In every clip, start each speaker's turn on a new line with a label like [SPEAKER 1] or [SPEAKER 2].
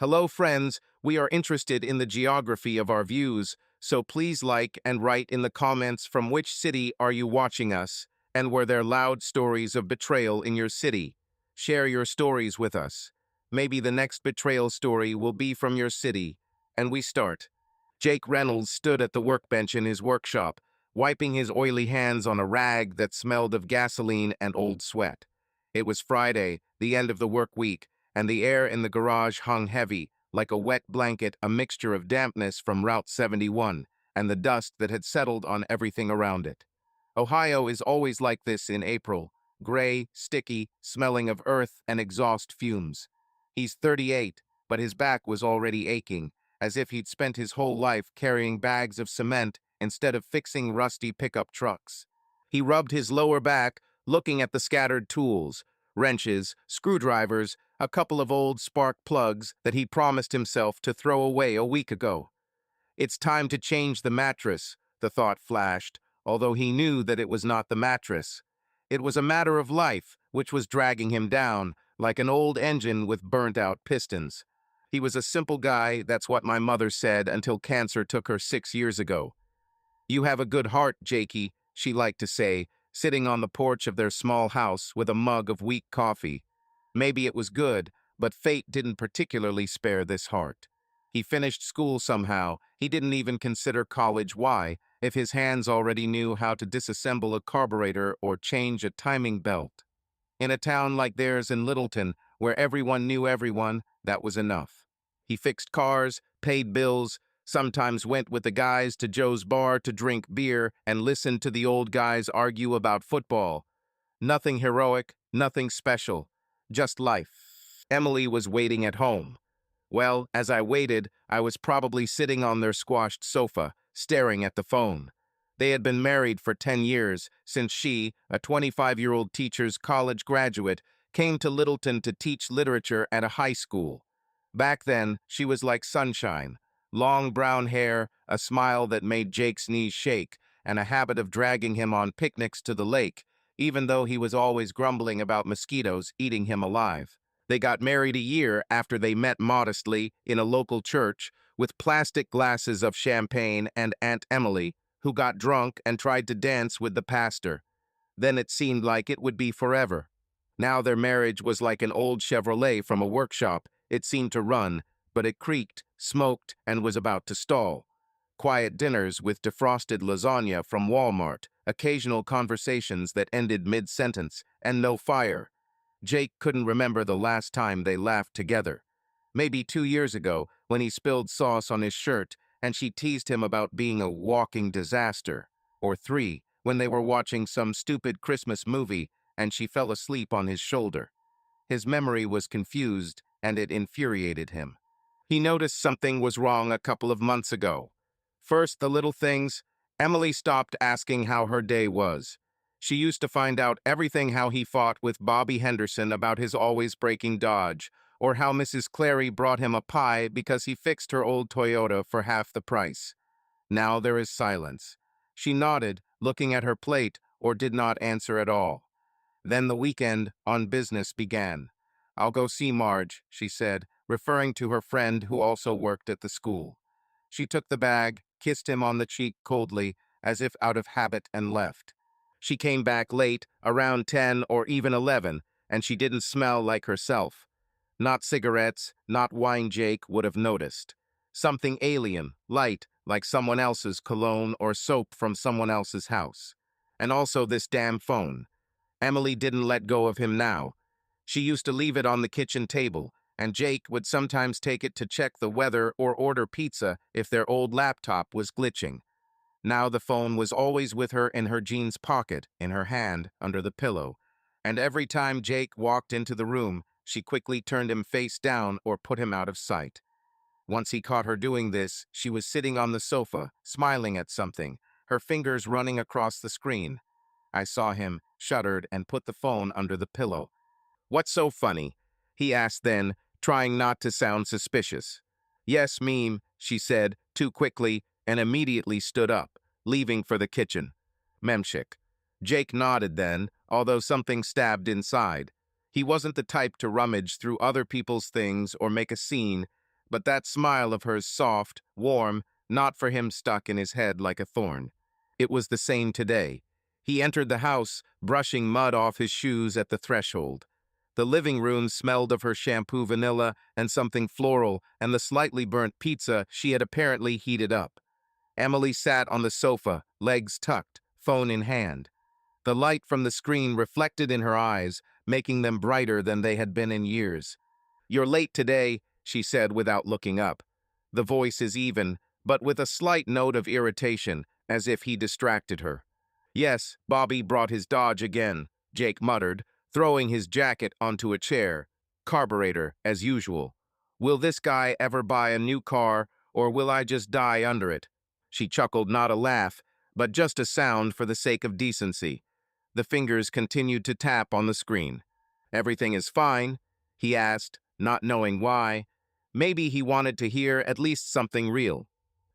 [SPEAKER 1] Hello, friends. We are interested in the geography of our views, so please like and write in the comments from which city are you watching us, and were there loud stories of betrayal in your city? Share your stories with us. Maybe the next betrayal story will be from your city. And we start. Jake Reynolds stood at the workbench in his workshop, wiping his oily hands on a rag that smelled of gasoline and old sweat. It was Friday, the end of the work week, and the air in the garage hung heavy, like a wet blanket, a mixture of dampness from Route 71 and the dust that had settled on everything around it. Ohio is always like this in April, gray, sticky, smelling of earth and exhaust fumes. He's 38, but his back was already aching, as if he'd spent his whole life carrying bags of cement instead of fixing rusty pickup trucks. He rubbed his lower back, looking at the scattered tools, wrenches, screwdrivers, a couple of old spark plugs that he promised himself to throw away a week ago. It's time to change the mattress, the thought flashed, although he knew that it was not the mattress. It was a matter of life, which was dragging him down, like an old engine with burnt-out pistons. He was a simple guy, that's what my mother said until cancer took her 6 years ago. "You have a good heart, Jakey," she liked to say, sitting on the porch of their small house with a mug of weak coffee. Maybe it was good, but fate didn't particularly spare this heart. He finished school somehow. He didn't even consider college. Why, if his hands already knew how to disassemble a carburetor or change a timing belt? In a town like theirs in Littleton, where everyone knew everyone, that was enough. He fixed cars, paid bills, sometimes went with the guys to Joe's bar to drink beer and listened to the old guys argue about football. Nothing heroic, nothing special, just life. Emily was waiting at home. Well, as I waited, I was probably sitting on their squashed sofa, staring at the phone. They had been married for 10 years, since she, a 25-year-old teacher's college graduate, came to Littleton to teach literature at a high school. Back then, she was like sunshine. Long brown hair, a smile that made Jake's knees shake, and a habit of dragging him on picnics to the lake, even though he was always grumbling about mosquitoes eating him alive. They got married a year after they met modestly in a local church with plastic glasses of champagne and Aunt Emily, who got drunk and tried to dance with the pastor. Then it seemed like it would be forever. Now their marriage was like an old Chevrolet from a workshop. It seemed to run, but it creaked, smoked, and was about to stall. Quiet dinners with defrosted lasagna from Walmart, occasional conversations that ended mid-sentence, and no fire. Jake couldn't remember the last time they laughed together. Maybe 2 years ago, when he spilled sauce on his shirt and she teased him about being a walking disaster. Or 3, when they were watching some stupid Christmas movie and she fell asleep on his shoulder. His memory was confused and it infuriated him. He noticed something was wrong a couple of months ago. First, the little things. Emily stopped asking how her day was. She used to find out everything: how he fought with Bobby Henderson about his always breaking Dodge, or how Mrs. Clary brought him a pie because he fixed her old Toyota for half the price. Now there is silence. She nodded, looking at her plate, or did not answer at all. Then the weekend on business began. "I'll go see Marge," she said, referring to her friend who also worked at the school. She took the bag, kissed him on the cheek coldly, as if out of habit, and left. She came back late, around 10 or even 11, and she didn't smell like herself. Not cigarettes, not wine. Jake would have noticed. Something alien, light, like someone else's cologne or soap from someone else's house. And also this damn phone. Emily didn't let go of him now. She used to leave it on the kitchen table, and Jake would sometimes take it to check the weather or order pizza if their old laptop was glitching. Now the phone was always with her, in her jeans pocket, in her hand, under the pillow. And every time Jake walked into the room, she quickly turned him face down or put him out of sight. Once he caught her doing this, she was sitting on the sofa, smiling at something, her fingers running across the screen. I saw him, shuddered, and put the phone under the pillow. "What's so funny?" he asked then, trying not to sound suspicious. "Yes, meme," she said, too quickly, and immediately stood up, leaving for the kitchen. "Memchick." Jake nodded then, although something stabbed inside. He wasn't the type to rummage through other people's things or make a scene, but that smile of hers soft, warm, not for him stuck in his head like a thorn. It was the same today. He entered the house, brushing mud off his shoes at the threshold. The living room smelled of her shampoo vanilla and something floral and the slightly burnt pizza she had apparently heated up. Emily sat on the sofa, legs tucked, phone in hand. The light from the screen reflected in her eyes, making them brighter than they had been in years. "You're late today," she said without looking up. The voice is even, but with a slight note of irritation, as if he distracted her. "Yes, Bobby brought his Dodge again," Jake muttered, throwing his jacket onto a chair. "Carburetor, as usual. Will this guy ever buy a new car, or will I just die under it?" She chuckled, not a laugh, but just a sound for the sake of decency. The fingers continued to tap on the screen. "Everything is fine?" he asked, not knowing why. Maybe he wanted to hear at least something real.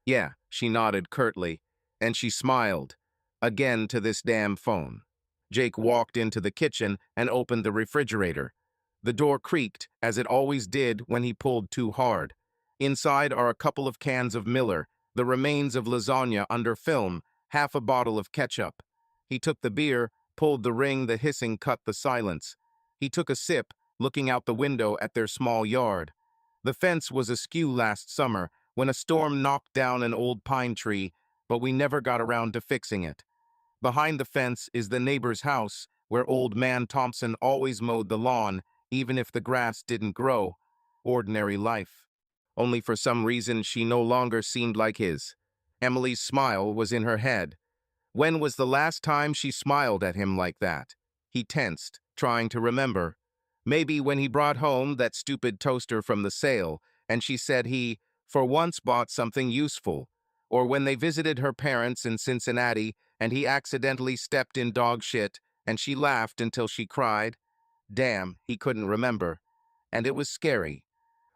[SPEAKER 1] "Yeah," she nodded curtly, and she smiled, again to this damn phone. Jake walked into the kitchen and opened the refrigerator. The door creaked, as it always did when he pulled too hard. Inside are a couple of cans of Miller, the remains of lasagna under film, half a bottle of ketchup. He took the beer, pulled the ring, the hissing cut the silence. He took a sip, looking out the window at their small yard. The fence was askew last summer when a storm knocked down an old pine tree, but we never got around to fixing it. Behind the fence is the neighbor's house, where old man Thompson always mowed the lawn, even if the grass didn't grow. Ordinary life. Only for some reason she no longer seemed like his. Emily's smile was in her head. When was the last time she smiled at him like that? He tensed, trying to remember. Maybe when he brought home that stupid toaster from the sale, and she said he, for once, bought something useful. Or when they visited her parents in Cincinnati, and he accidentally stepped in dog shit, and she laughed until she cried. Damn, he couldn't remember. And it was scary.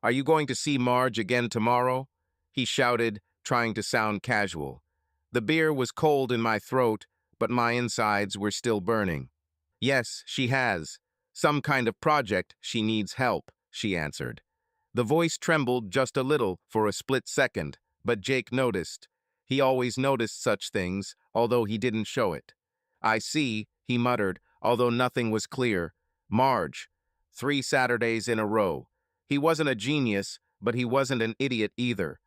[SPEAKER 1] "Are you going to see Marge again tomorrow?" he shouted, trying to sound casual. The beer was cold in my throat, but my insides were still burning. "Yes, she has. Some kind of project she needs help," she answered. The voice trembled just a little for a split second, but Jake noticed. He always noticed such things, although he didn't show it. "I see," he muttered, although nothing was clear. Marge. 3 Saturdays in a row. He wasn't a genius, but he wasn't an idiot either.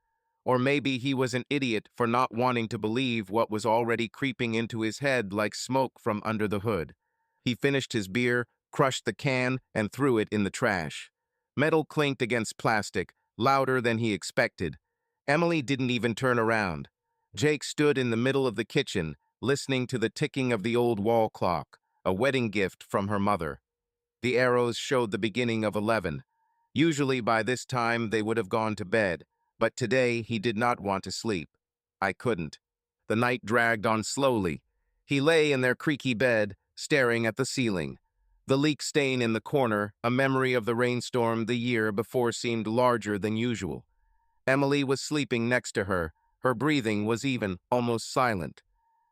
[SPEAKER 1] Or maybe he was an idiot for not wanting to believe what was already creeping into his head like smoke from under the hood. He finished his beer, crushed the can, and threw it in the trash. Metal clinked against plastic, louder than he expected. Emily didn't even turn around. Jake stood in the middle of the kitchen, listening to the ticking of the old wall clock, a wedding gift from her mother. The arrows showed the beginning of 11. Usually by this time they would have gone to bed, but today he did not want to sleep. I couldn't. The night dragged on slowly. He lay in their creaky bed, staring at the ceiling. The leak stain in the corner, a memory of the rainstorm the year before, seemed larger than usual. Emily was sleeping next to her. Her breathing was even, almost silent.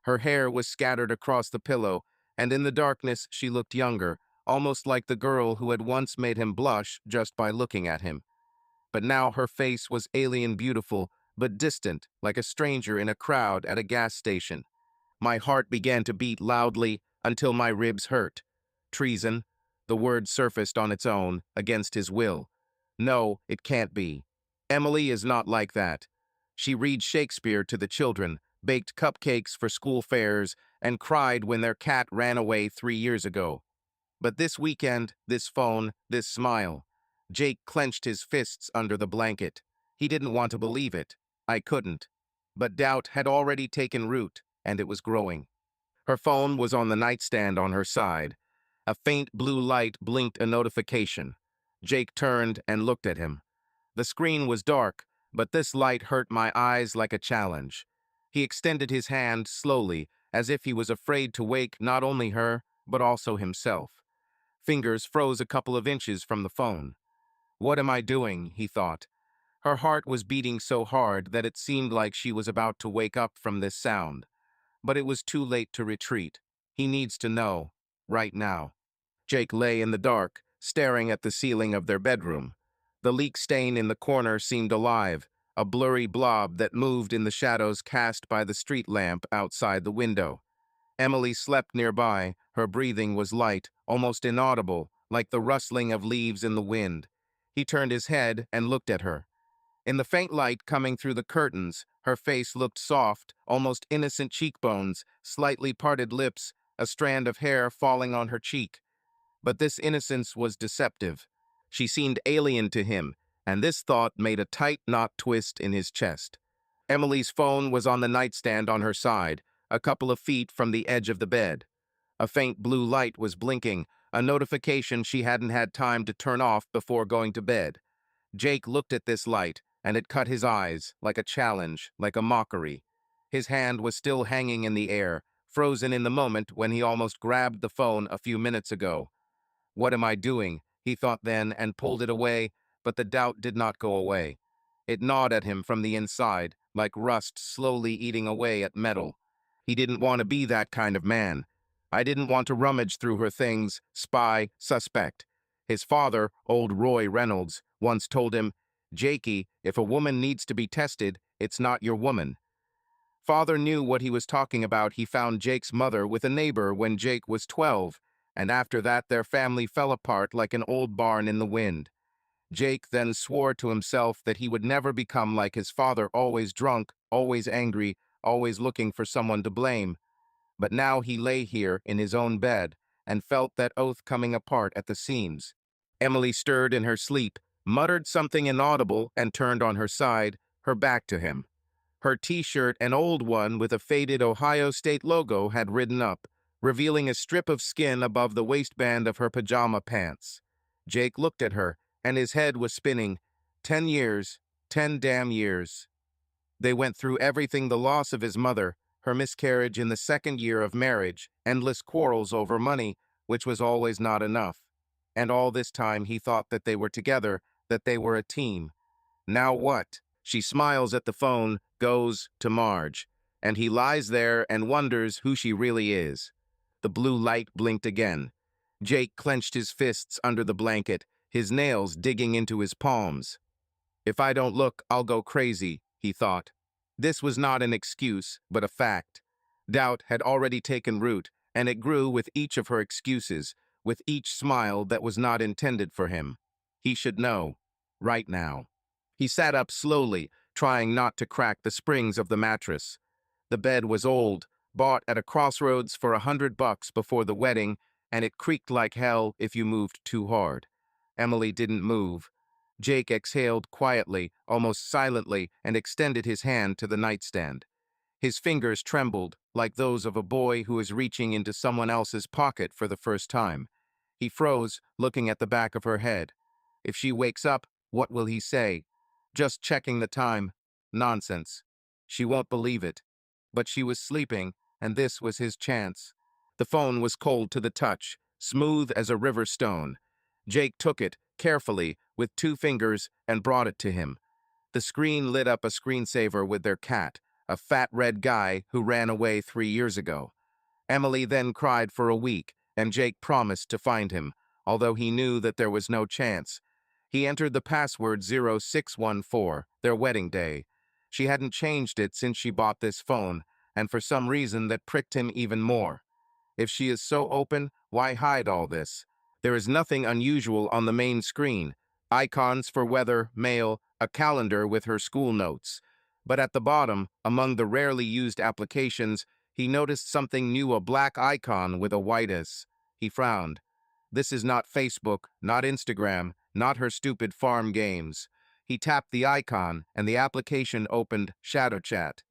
[SPEAKER 1] Her hair was scattered across the pillow, and in the darkness she looked younger, almost like the girl who had once made him blush just by looking at him. But now her face was alien beautiful, but distant, like a stranger in a crowd at a gas station. My heart began to beat loudly until my ribs hurt. Treason. The word surfaced on its own, against his will. No, it can't be. Emily is not like that. She reads Shakespeare to the children, baked cupcakes for school fairs, and cried when their cat ran away 3 years ago. But this weekend, this phone, this smile. Jake clenched his fists under the blanket. He didn't want to believe it. I couldn't. But doubt had already taken root, and it was growing. Her phone was on the nightstand on her side. A faint blue light blinked a notification. Jake turned and looked at him. The screen was dark, but this light hurt my eyes like a challenge. He extended his hand slowly, as if he was afraid to wake not only her, but also himself. Fingers froze a couple of inches from the phone. What am I doing? He thought. Her heart was beating so hard that it seemed like she was about to wake up from this sound. But it was too late to retreat. He needs to know. Right now. Jake lay in the dark, staring at the ceiling of their bedroom. The leak stain in the corner seemed alive, a blurry blob that moved in the shadows cast by the street lamp outside the window. Emily slept nearby. Her breathing was light, almost inaudible, like the rustling of leaves in the wind. He turned his head and looked at her. In the faint light coming through the curtains, her face looked soft, almost innocent cheekbones, slightly parted lips, a strand of hair falling on her cheek. But this innocence was deceptive. She seemed alien to him, and this thought made a tight knot twist in his chest. Emily's phone was on the nightstand on her side, a couple of feet from the edge of the bed. A faint blue light was blinking, a notification she hadn't had time to turn off before going to bed. Jake looked at this light, and it cut his eyes, like a challenge, like a mockery. His hand was still hanging in the air, frozen in the moment when he almost grabbed the phone a few minutes ago. What am I doing? He thought then, and pulled it away, but the doubt did not go away. It gnawed at him from the inside, like rust slowly eating away at metal. He didn't want to be that kind of man. I didn't want to rummage through her things, spy, suspect. His father, old Roy Reynolds, once told him, "Jakey, if a woman needs to be tested, it's not your woman." Father knew what he was talking about. He found Jake's mother with a neighbor when Jake was 12, and after that their family fell apart like an old barn in the wind. Jake then swore to himself that he would never become like his father, always drunk, always angry, always looking for someone to blame. But now he lay here in his own bed and felt that oath coming apart at the seams. Emily stirred in her sleep, muttered something inaudible, and turned on her side, her back to him. Her t-shirt, an old one with a faded Ohio State logo, had ridden up, revealing a strip of skin above the waistband of her pajama pants. Jake looked at her, and his head was spinning. 10 years, 10 damn years. They went through everything: the loss of his mother, her miscarriage in the second year of marriage, endless quarrels over money, which was always not enough. And all this time he thought that they were together, that they were a team. Now what? She smiles at the phone, goes to Marge, and he lies there and wonders who she really is. The blue light blinked again. Jake clenched his fists under the blanket, his nails digging into his palms. If I don't look, I'll go crazy, he thought. This was not an excuse, but a fact. Doubt had already taken root, and it grew with each of her excuses, with each smile that was not intended for him. He should know. Right now. He sat up slowly, trying not to crack the springs of the mattress. The bed was old, bought at a crossroads for $100 before the wedding, and it creaked like hell if you moved too hard. Emily didn't move. Jake exhaled quietly, almost silently, and extended his hand to the nightstand. His fingers trembled, like those of a boy who is reaching into someone else's pocket for the first time. He froze, looking at the back of her head. If she wakes up, what will he say? Just checking the time. Nonsense. She won't believe it. But she was sleeping, and this was his chance. The phone was cold to the touch, smooth as a river stone. Jake took it, carefully, with 2 fingers, and brought it to him. The screen lit up a screensaver with their cat, a fat red guy who ran away 3 years ago. Emily then cried for a week, and Jake promised to find him, although he knew that there was no chance. He entered the password 0614, their wedding day. She hadn't changed it since she bought this phone, and for some reason that pricked him even more. If she is so open, why hide all this? There is nothing unusual on the main screen. Icons for weather, mail, a calendar with her school notes. But at the bottom, among the rarely used applications, he noticed something new: a black icon with a white S. He frowned. This is not Facebook, not Instagram, not her stupid farm games. He tapped the icon, and the application opened. Shadow Chat.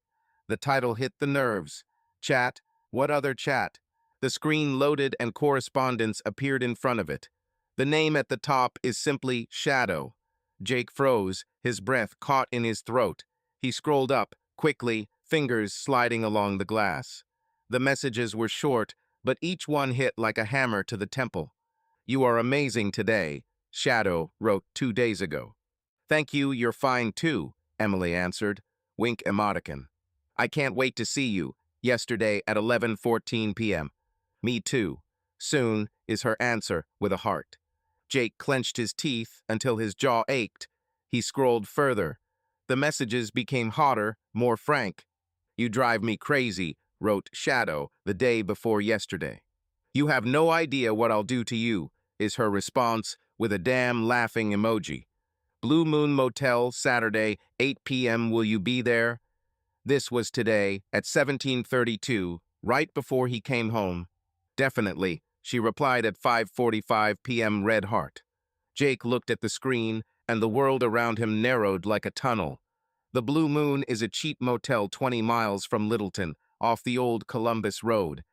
[SPEAKER 1] The title hit the nerves. Chat? What other chat? The screen loaded and correspondence appeared in front of it. The name at the top is simply Shadow. Jake froze, his breath caught in his throat. He scrolled up, quickly, fingers sliding along the glass. The messages were short, but each one hit like a hammer to the temple. "You are amazing today," Shadow wrote 2 days ago. "Thank you, you're fine too," Emily answered. Wink emoticon. "I can't wait to see you," yesterday at 11:14 p.m. "Me too." Soon is her answer with a heart. Jake clenched his teeth until his jaw ached. He scrolled further. The messages became hotter, more frank. "You drive me crazy," wrote Shadow the day before yesterday. "You have no idea what I'll do to you," is her response, with a damn laughing emoji. "Blue Moon Motel, Saturday, 8 p.m. Will you be there?" This was today, at 17:32, right before he came home. "Definitely," she replied at 5:45 p.m. Red heart. Jake looked at the screen, and the world around him narrowed like a tunnel. The Blue Moon is a cheap motel 20 miles from Littleton, off the old Columbus Road.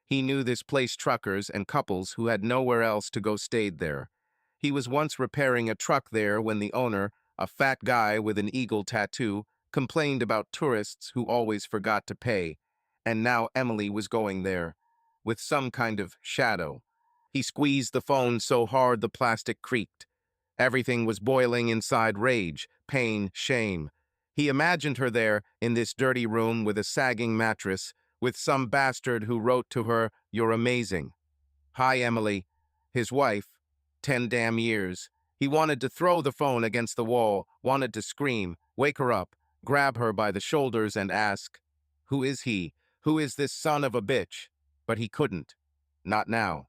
[SPEAKER 1] He knew this place truckers and couples who had nowhere else to go stayed there. He was once repairing a truck there when the owner, a fat guy with an eagle tattoo, complained about tourists who always forgot to pay. And now Emily was going there, with some kind of shadow. He squeezed the phone so hard the plastic creaked. Everything was boiling inside rage, pain, shame. He imagined her there, in this dirty room with a sagging mattress, with some bastard who wrote to her, "You're amazing." "Hi, Emily." His wife. 10 damn years. He wanted to throw the phone against the wall, wanted to scream, wake her up, grab her by the shoulders and ask, "Who is he? Who is this son of a bitch?" But he couldn't. Not now.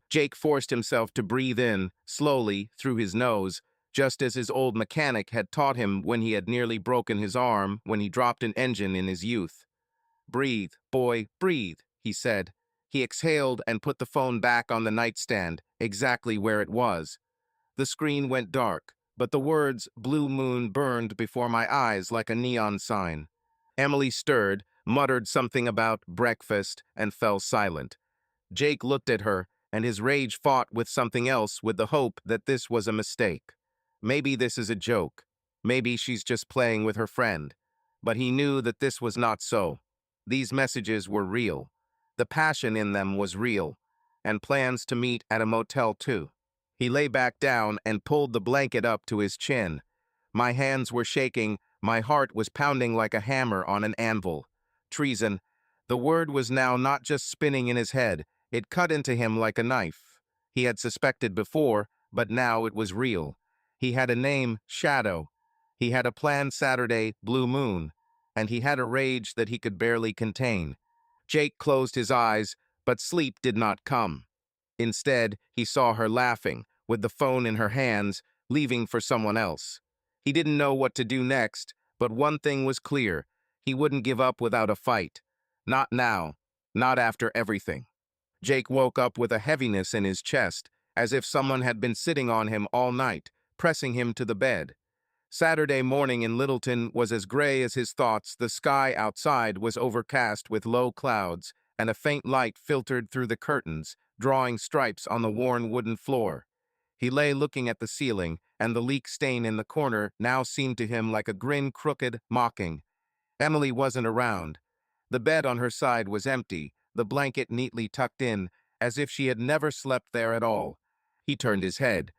[SPEAKER 1] Jake forced himself to breathe in, slowly, through his nose, just as his old mechanic had taught him when he had nearly broken his arm when he dropped an engine in his youth. "Breathe, boy, breathe," he said. He exhaled and put the phone back on the nightstand, exactly where it was. The screen went dark, but the words "Blue Moon" burned before my eyes like a neon sign. Emily stirred, muttered something about breakfast, and fell silent. Jake looked at her, and his rage fought with something else with the hope that this was a mistake. Maybe this is a joke. Maybe she's just playing with her friend. But he knew that this was not so. These messages were real. The passion in them was real. And plans to meet at a motel too. He lay back down and pulled the blanket up to his chin. My hands were shaking, my heart was pounding like a hammer on an anvil. Treason. The word was now not just spinning in his head, it cut into him like a knife. He had suspected before, but now it was real. He had a name, Shadow. He had a plan Saturday, Blue Moon. And he had a rage that he could barely contain. Jake closed his eyes, but sleep did not come. Instead, he saw her laughing, with the phone in her hands, leaving for someone else. He didn't know what to do next, but one thing was clear. He wouldn't give up without a fight. Not now. Not after everything. Jake woke up with a heaviness in his chest, as if someone had been sitting on him all night, pressing him to the bed. Saturday morning in Littleton was as gray as his thoughts. The sky outside was overcast with low clouds, and a faint light filtered through the curtains, drawing stripes on the worn wooden floor. He lay looking at the ceiling, and the leak stain in the corner now seemed to him like a grin crooked, mocking. Emily wasn't around. The bed on her side was empty, the blanket neatly tucked in, as if she had never slept there at all. He turned his head.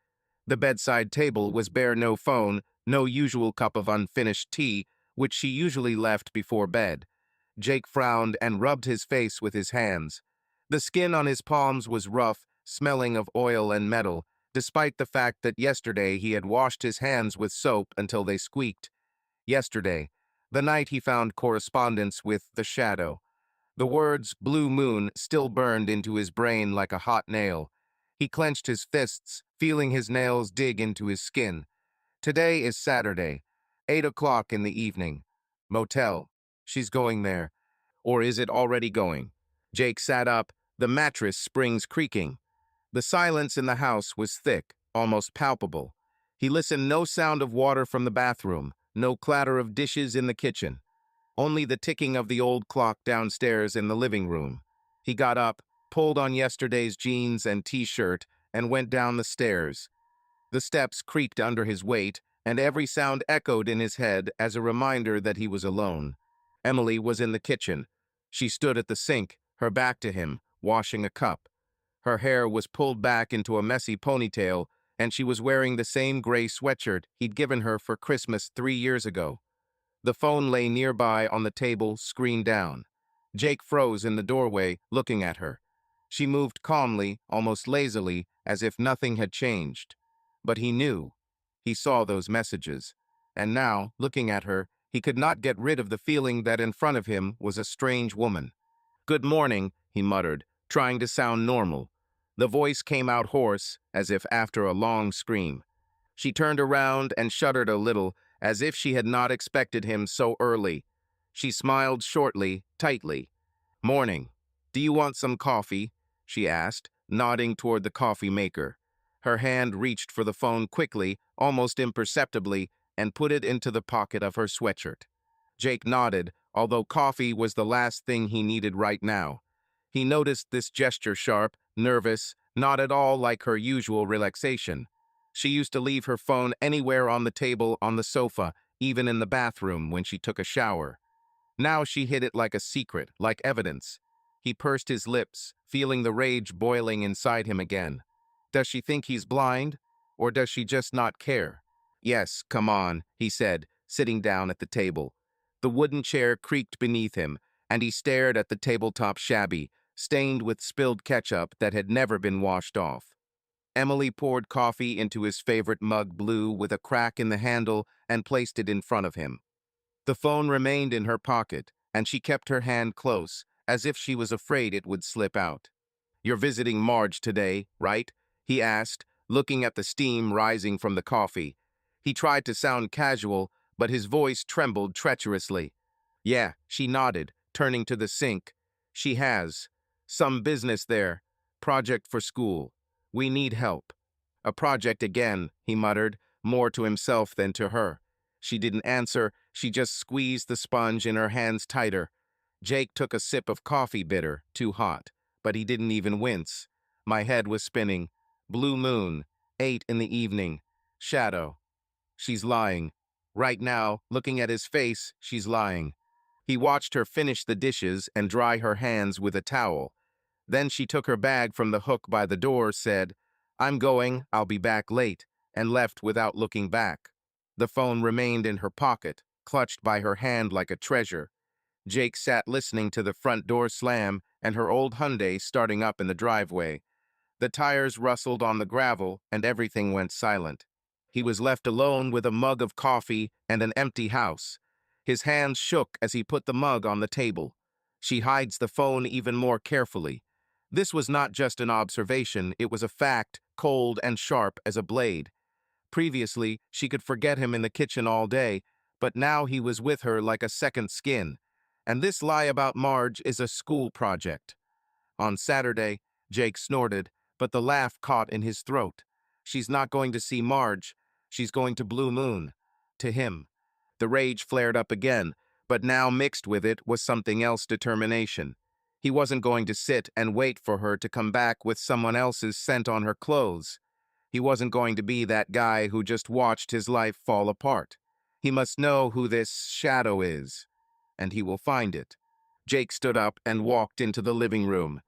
[SPEAKER 1] The bedside table was bare, no phone, no usual cup of unfinished tea, which she usually left before bed. Jake frowned and rubbed his face with his hands. The skin on his palms was rough, smelling of oil and metal, despite the fact that yesterday he had washed his hands with soap until they squeaked. Yesterday, the night he found correspondence with the Shadow. The words "Blue Moon" still burned into his brain like a hot nail. He clenched his fists, feeling his nails dig into his skin. Today is Saturday, 8 o'clock in the evening. Motel. She's going there. Or is it already going? Jake sat up, the mattress springs creaking. The silence in the house was thick, almost palpable. He listened. No sound of water from the bathroom, no clatter of dishes in the kitchen. Only the ticking of the old clock downstairs in the living room. He got up, pulled on yesterday's jeans and t-shirt, and went down the stairs. The steps creaked under his weight, and every sound echoed in his head as a reminder that he was alone. Emily was in the kitchen. She stood at the sink, her back to him, washing a cup. Her hair was pulled back into a messy ponytail, and she was wearing the same gray sweatshirt he'd given her for Christmas 3 years ago. The phone lay nearby on the table, screen down. Jake froze in the doorway, looking at her. She moved calmly, almost lazily, as if nothing had changed. But he knew. He saw those messages. And now, looking at her, he could not get rid of the feeling that in front of him was a strange woman. "Good morning," he muttered, trying to sound normal. The voice came out hoarse, as if after a long scream. She turned around and shuddered a little, as if she had not expected him so early. She smiled shortly, tightly. "Morning. Do you want some coffee?" she asked, nodding toward the coffee maker. Her hand reached for the phone quickly, almost imperceptibly, and put it into the pocket of her sweatshirt. Jake nodded, although coffee was the last thing he needed right now. He noticed this gesture sharp, nervous, not at all like her usual relaxation. She used to leave her phone anywhere on the table, on the sofa, even in the bathroom when she took a shower. Now she hid it like a secret, like evidence. He pursed his lips, feeling the rage boiling inside him again. Does she think he's blind? Or does she just not care? "Yes, come on," he said, sitting down at the table. The wooden chair creaked beneath him, and he stared at the tabletop shabby, stained with spilled ketchup that had never been washed off. Emily poured coffee into his favorite mug blue with a crack in the handle and placed it in front of him. The phone remained in her pocket, and she kept her hand close, as if she was afraid it would slip out. "You're visiting Marge today, right?" he asked, looking at the steam rising from the coffee. He tried to sound casual, but his voice trembled treacherously. "Yeah," she nodded, turning to the sink. "She has. Some business there. Project for school. We need help." "A project again," he muttered, more to himself than to her. She didn't answer, she just squeezed the sponge in her hands tighter. Jake took a sip of coffee bitter, too hot, but he didn't even wince. My head was spinning. Blue moon, 8 in the evening. Shadow. She's lying. Right now, looking at his face, she's lying. He watched her finish the dishes and dry her hands with a towel. Then she took her bag from the hook by the door, said, "I'm going, I'll be back late," and left without looking back. The phone remained in her pocket, clutched by her hand like a treasure. Jake sat listening to the front door slam and her old Hyundai starting up in the driveway. The tires rustled on the gravel and everything went silent. He was left alone with a mug of coffee and an empty house. His hands shook as he put the mug on the table. She hides the phone even more carefully. This was not just an observation, it was a fact, cold and sharp as a blade. Previously, she could forget him in the kitchen all day, but now he was with her like a second skin. And this lie about Marge is a school project. On Saturday, Jake snorted, but the laugh caught in his throat. She's not going to see Marge. She's going to Blue Moon. To him. The rage flared up again, but now mixed with it was something else, determination. He wasn't going to sit and wait for her to come back with someone else's scent on her clothes. He wasn't going to be that guy who just watched his life fall apart. He must know who this shadow is, and he will find it. Jake stood up and walked into the living room.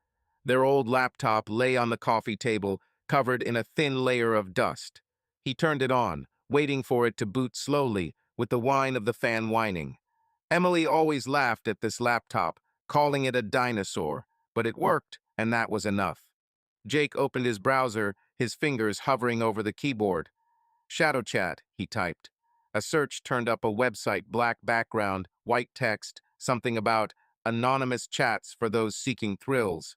[SPEAKER 1] Their old laptop lay on the coffee table, covered in a thin layer of dust. He turned it on, waiting for it to boot slowly, with the whine of the fan whining. Emily always laughed at this laptop, calling it a dinosaur, but it worked, and that was enough. Jake opened his browser, his fingers hovering over the keyboard. "Shadow chat," he typed. A search turned up a website, black background, white text, something about anonymous chats for those seeking thrills.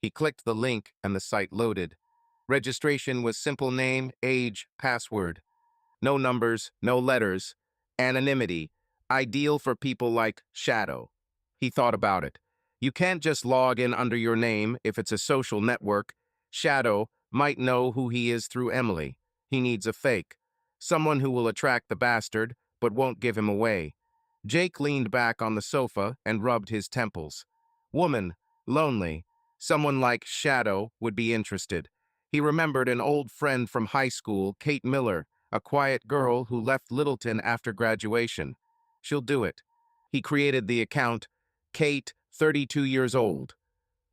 [SPEAKER 1] He clicked the link and the site loaded. Registration was simple: name, age, password. No numbers, no letters. Anonymity, ideal for people like Shadow. He thought about it. You can't just log in under your name if it's a social network. Shadow might know who he is through Emily. He needs a fake. Someone who will attract the bastard, but won't give him away. Jake leaned back on the sofa and rubbed his temples. Woman, lonely. Someone like Shadow would be interested. He remembered an old friend from high school, Kate Miller, a quiet girl who left Littleton after graduation. She'll do it. He created the account, Kate, 32 years old.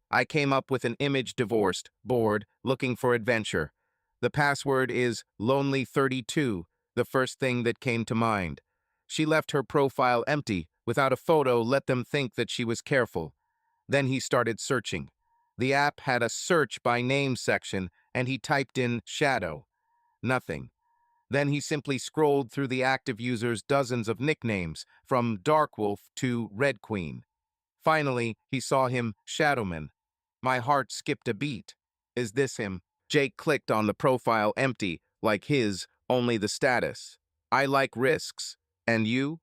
[SPEAKER 1] I came up with an image: divorced, bored, looking for adventure. The password is lonely32, the first thing that came to mind. She left her profile empty, without a photo, let them think that she was careful. Then he started searching. The app had a search by name section, and he typed in Shadow. Nothing. Then he simply scrolled through the active user's dozens of nicknames, from Darkwolf to Red Queen. Finally, he saw him, Shadowman. My heart skipped a beat. Is this him? Jake clicked on the profile, empty, like his, only the status. I like risks. And you?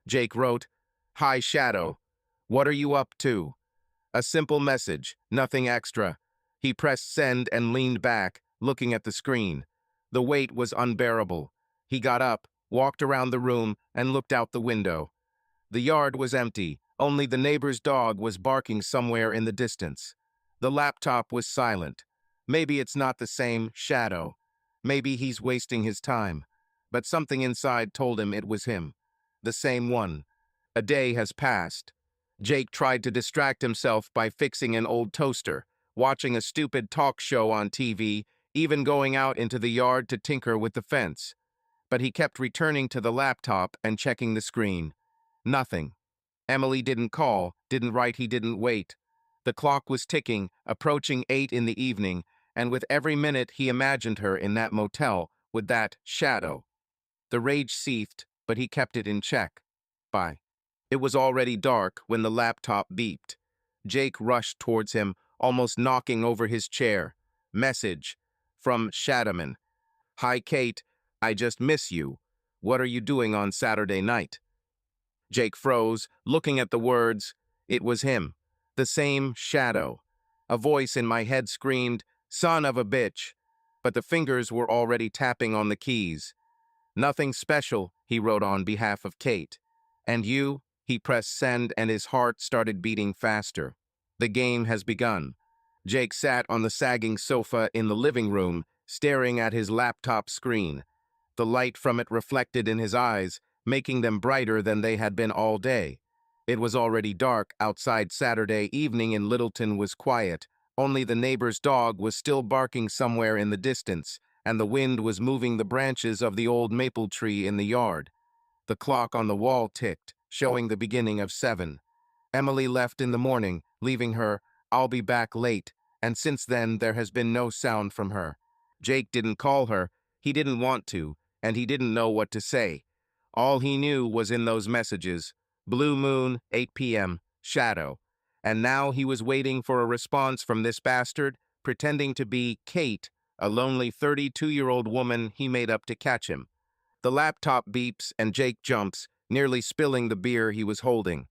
[SPEAKER 1] Jake wrote, Hi Shadow. What are you up to? A simple message, nothing extra. He pressed send and leaned back, looking at the screen. The weight was unbearable. He got up, walked around the room, and looked out the window. The yard was empty. Only the neighbor's dog was barking somewhere in the distance. The laptop was silent. Maybe it's not the same Shadow. Maybe he's wasting his time. But something inside told him it was him. The same one. A day has passed. Jake tried to distract himself by fixing an old toaster, watching a stupid talk show on TV, even going out into the yard to tinker with the fence. But he kept returning to the laptop and checking the screen. Nothing. Emily didn't call, didn't write, he didn't wait. The clock was ticking, approaching 8 in the evening, and with every minute he imagined her in that motel with that Shadow. The rage seethed, but he kept it in check. Bye. It was already dark when the laptop beeped. Jake rushed towards him, almost knocking over his chair. Message from Shadowman. Hi Kate, I just miss you. What are you doing on Saturday night? Jake froze, looking at the words. It was him. The same Shadow. A voice in my head screamed, Son of a bitch. But the fingers were already tapping on the keys. Nothing special, he wrote on behalf of Kate. And you? He pressed send and his heart started beating faster. The game has begun. Jake sat on the sagging sofa in the living room, staring at his laptop screen. The light from it reflected in his eyes, making them brighter than they had been all day. It was already dark outside. Saturday evening in Littleton was quiet. Only the neighbor's dog was still barking somewhere in the distance, and the wind was moving the branches of the old maple tree in the yard. The clock on the wall ticked, showing the beginning of 7. Emily left in the morning, leaving her, I'll be back late, and since then there has been no sound from her. Jake didn't call her, he didn't want to, and he didn't know what to say. All he knew was in those messages, Blue Moon, 8 p.m., Shadow. And now he was waiting for a response from this bastard, pretending to be Kate, a lonely 32-year-old woman he made up to catch him. The laptop beeps and Jake jumps, nearly spilling the beer he was holding.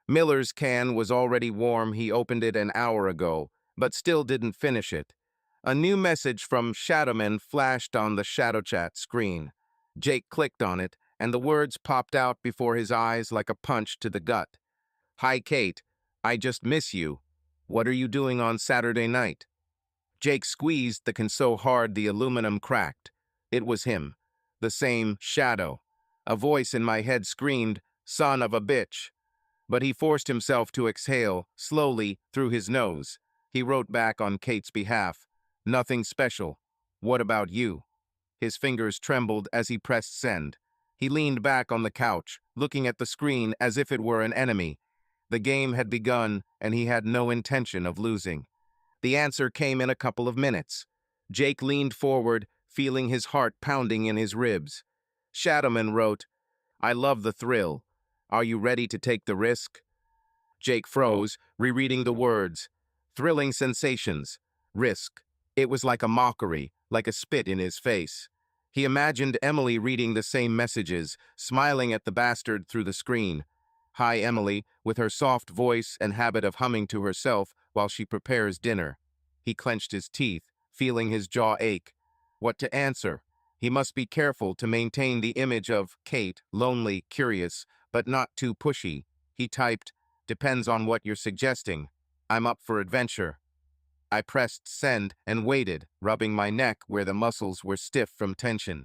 [SPEAKER 1] Miller's can was already warm. He opened it an hour ago, but still didn't finish it. A new message from Shadowman flashed on the ShadowChat screen. Jake clicked on it, and the words popped out before his eyes like a punch to the gut. Hi, Kate. I just miss you. What are you doing on Saturday night? Jake squeezed the can so hard the aluminum cracked. It was him. The same Shadow. A voice in my head screamed, Son of a bitch. But he forced himself to exhale, slowly, through his nose. He wrote back on Kate's behalf. Nothing special. What about you? His fingers trembled as he pressed send. He leaned back on the couch, looking at the screen as if it were an enemy. The game had begun, and he had no intention of losing. The answer came in a couple of minutes. Jake leaned forward, feeling his heart pounding in his ribs. Shadowman wrote, I love the thrill. Are you ready to take the risk? Jake froze, rereading the words. Thrilling sensations. Risk. It was like a mockery, like a spit in his face. He imagined Emily reading the same messages, smiling at the bastard through the screen. Hi, Emily, with her soft voice and habit of humming to herself while she prepares dinner. He clenched his teeth, feeling his jaw ache. What to answer? He must be careful to maintain the image of Kate, lonely, curious, but not too pushy. He typed, Depends on what you're suggesting. I'm up for adventure. I pressed send and waited, rubbing my neck where the muscles were stiff from tension.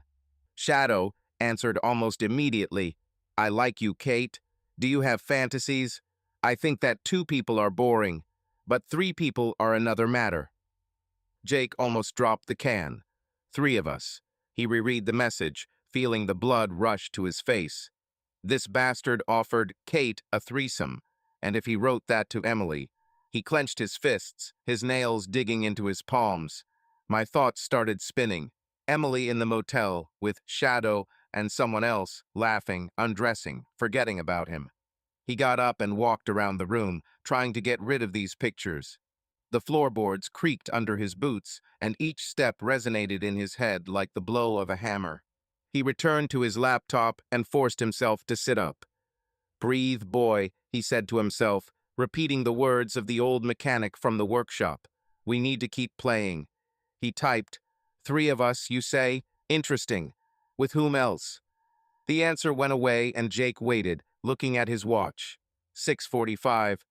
[SPEAKER 1] Shadow answered almost immediately, I like you, Kate. Do you have fantasies? I think that 2 people are boring, but 3 people are another matter. Jake almost dropped the can. 3 of us. He reread the message, feeling the blood rush to his face. This bastard offered Kate a threesome, and if he wrote that to Emily, he clenched his fists, his nails digging into his palms. My thoughts started spinning. Emily in the motel with Shadow and someone else laughing, undressing, forgetting about him. He got up and walked around the room, trying to get rid of these pictures. The floorboards creaked under his boots, and each step resonated in his head like the blow of a hammer. He returned to his laptop and forced himself to sit up. "Breathe, boy," he said to himself, repeating the words of the old mechanic from the workshop. "We need to keep playing." He typed, "Three of us, you say? Interesting. With whom else?" The answer went away and Jake waited, looking at his watch. 6:45.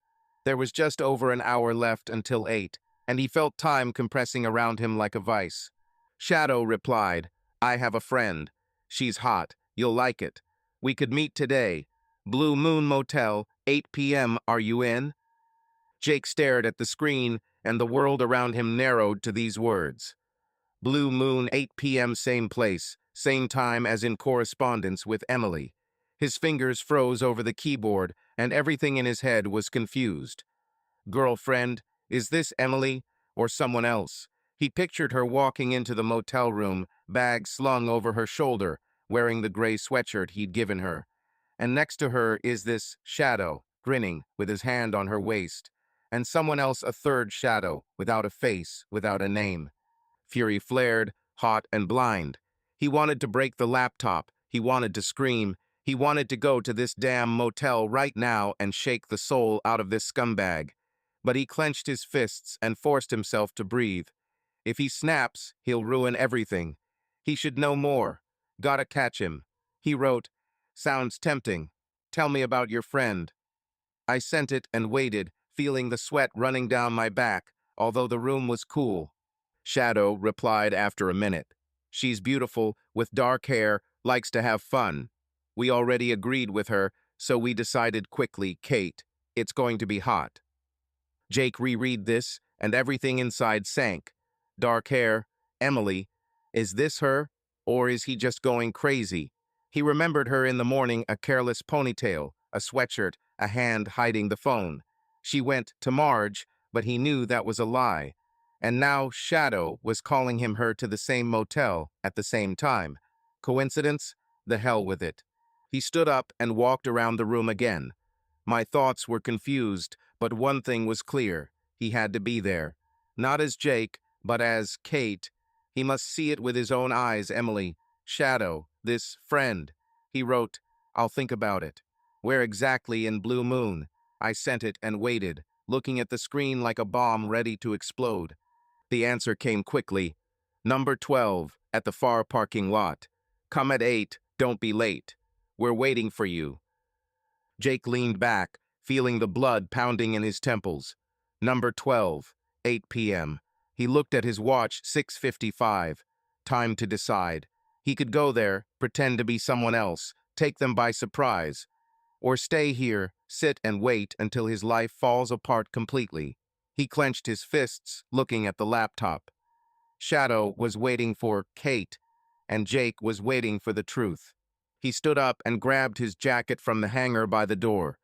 [SPEAKER 1] There was just over an hour left until 8, and he felt time compressing around him like a vice. Shadow replied, "I have a friend. She's hot. You'll like it. We could meet today. Blue Moon Motel, 8 p.m. Are you in?" Jake stared at the screen, and the world around him narrowed to these words. Blue Moon, 8 p.m. Same place, same time as in correspondence with Emily. His fingers froze over the keyboard, and everything in his head was confused. Girlfriend, is this Emily or someone else? He pictured her walking into the motel room, bag slung over her shoulder, wearing the gray sweatshirt he'd given her. And next to her is this Shadow, grinning, with his hand on her waist. And someone else, a third Shadow, without a face, without a name. Fury flared, hot and blind. He wanted to break the laptop. He wanted to scream. He wanted to go to this damn motel right now and shake the soul out of this scumbag. But he clenched his fists and forced himself to breathe. If he snaps, he'll ruin everything. He should know more. Gotta catch him. He wrote, "Sounds tempting. Tell me about your friend." I sent it and waited, feeling the sweat running down my back, although the room was cool. Shadow replied after a minute. "She's beautiful, with dark hair, likes to have fun. We already agreed with her, so we decided quickly, Kate, it's going to be hot." Jake reread this, and everything inside sank. Dark hair, Emily. Is this her, or is he just going crazy? He remembered her in the morning, a careless ponytail, a sweatshirt, a hand hiding the phone. She went to Marge, but he knew that was a lie. And now Shadow was calling him her to the same motel at the same time. Coincidence? The hell with it. He stood up and walked around the room again. My thoughts were confused, but one thing was clear. He had to be there. Not as Jake, but as Kate. He must see it with his own eyes, Emily. Shadow, this friend. He wrote, "I'll think about it." Where exactly in Blue Moon? I sent it and waited, looking at the screen like a bomb ready to explode. The answer came quickly. "Number 12, at the far parking lot. Come at 8, don't be late. We're waiting for you." Jake leaned back, feeling the blood pounding in his temples. Number 12, 8 p.m. He looked at his watch, 6:55. Time to decide. He could go there, pretend to be someone else, take them by surprise, or stay here, sit and wait until his life falls apart completely. He clenched his fists, looking at the laptop. Shadow was waiting for Kate, and Jake was waiting for the truth. He stood up and grabbed his jacket from the hanger by the door.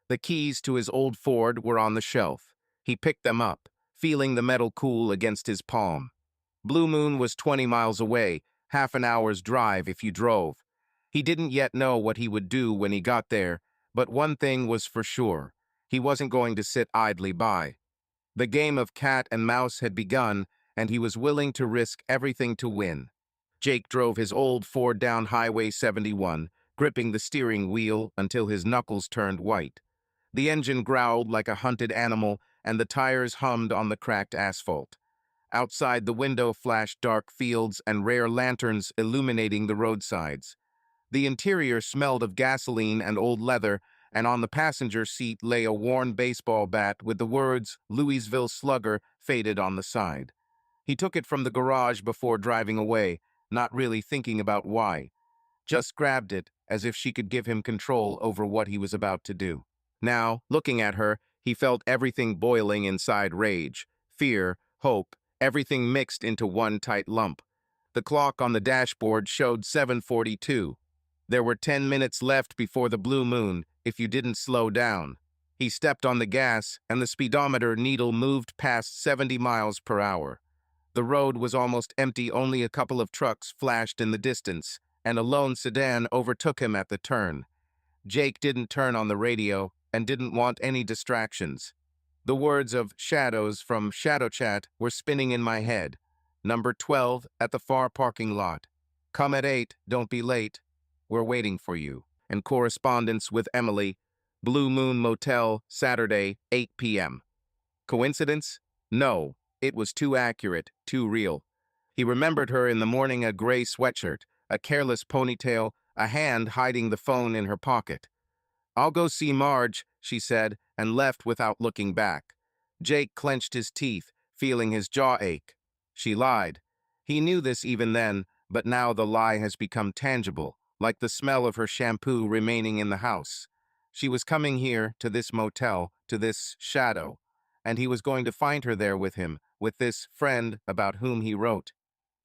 [SPEAKER 1] The keys to his old Ford were on the shelf. He picked them up, feeling the metal cool against his palm. Blue Moon was 20 miles away, half an hour's drive if you drove. He didn't yet know what he would do when he got there, but one thing was for sure. He wasn't going to sit idly by. The game of cat and mouse had begun, and he was willing to risk everything to win. Jake drove his old Ford down Highway 71, gripping the steering wheel until his knuckles turned white. The engine growled like a hunted animal, and the tires hummed on the cracked asphalt. Outside, the window flashed dark fields and rare lanterns illuminating the roadsides. The interior smelled of gasoline and old leather, and on the passenger seat lay a worn baseball bat with the words "Louisville Slugger" faded on the side. He took it from the garage before driving away, not really thinking about why. Just grabbed it, as if she could give him control over what he was about to do. Now, looking at her, he felt everything boiling inside: rage, fear, hope, everything mixed into one tight lump. The clock on the dashboard showed 7:42. There were 10 minutes left before the blue moon, if you didn't slow down. He stepped on the gas, and the speedometer needle moved past 70 miles per hour. The road was almost empty, only a couple of trucks flashed in the distance, and a lone sedan overtook him at the turn. Jake didn't turn on the radio and didn't want any distractions. The words of Shadows from Shadow Chat were spinning in my head. Number 12 at the far parking lot. Come at 8, don't be late. We're waiting for you. And correspondence with Emily. Blue Moon Motel, Saturday, 8 p.m. Coincidence? No. It was too accurate, too real. He remembered her in the morning, a gray sweatshirt, a careless ponytail, a hand hiding the phone in her pocket. I'll go see Marge, she said, and left without looking back. Jake clenched his teeth, feeling his jaw ache. She lied. He knew this even then, but now the lie has become tangible, like the smell of her shampoo remaining in the house. She was coming here, to this motel, to this shadow, and he was going to find her there with him, with this friend about whom he wrote.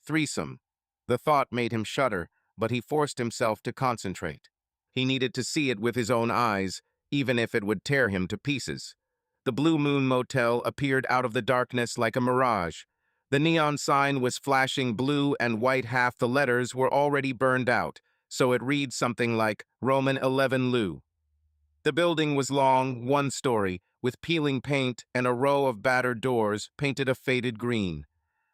[SPEAKER 1] Threesome. The thought made him shudder, but he forced himself to concentrate. He needed to see it with his own eyes, even if it would tear him to pieces. The Blue Moon Motel appeared out of the darkness like a mirage. The neon sign was flashing blue and white. Half the letters were already burned out, so it read something like Roman 11 Lou. The building was long, one story, with peeling paint and a row of battered doors painted a faded green.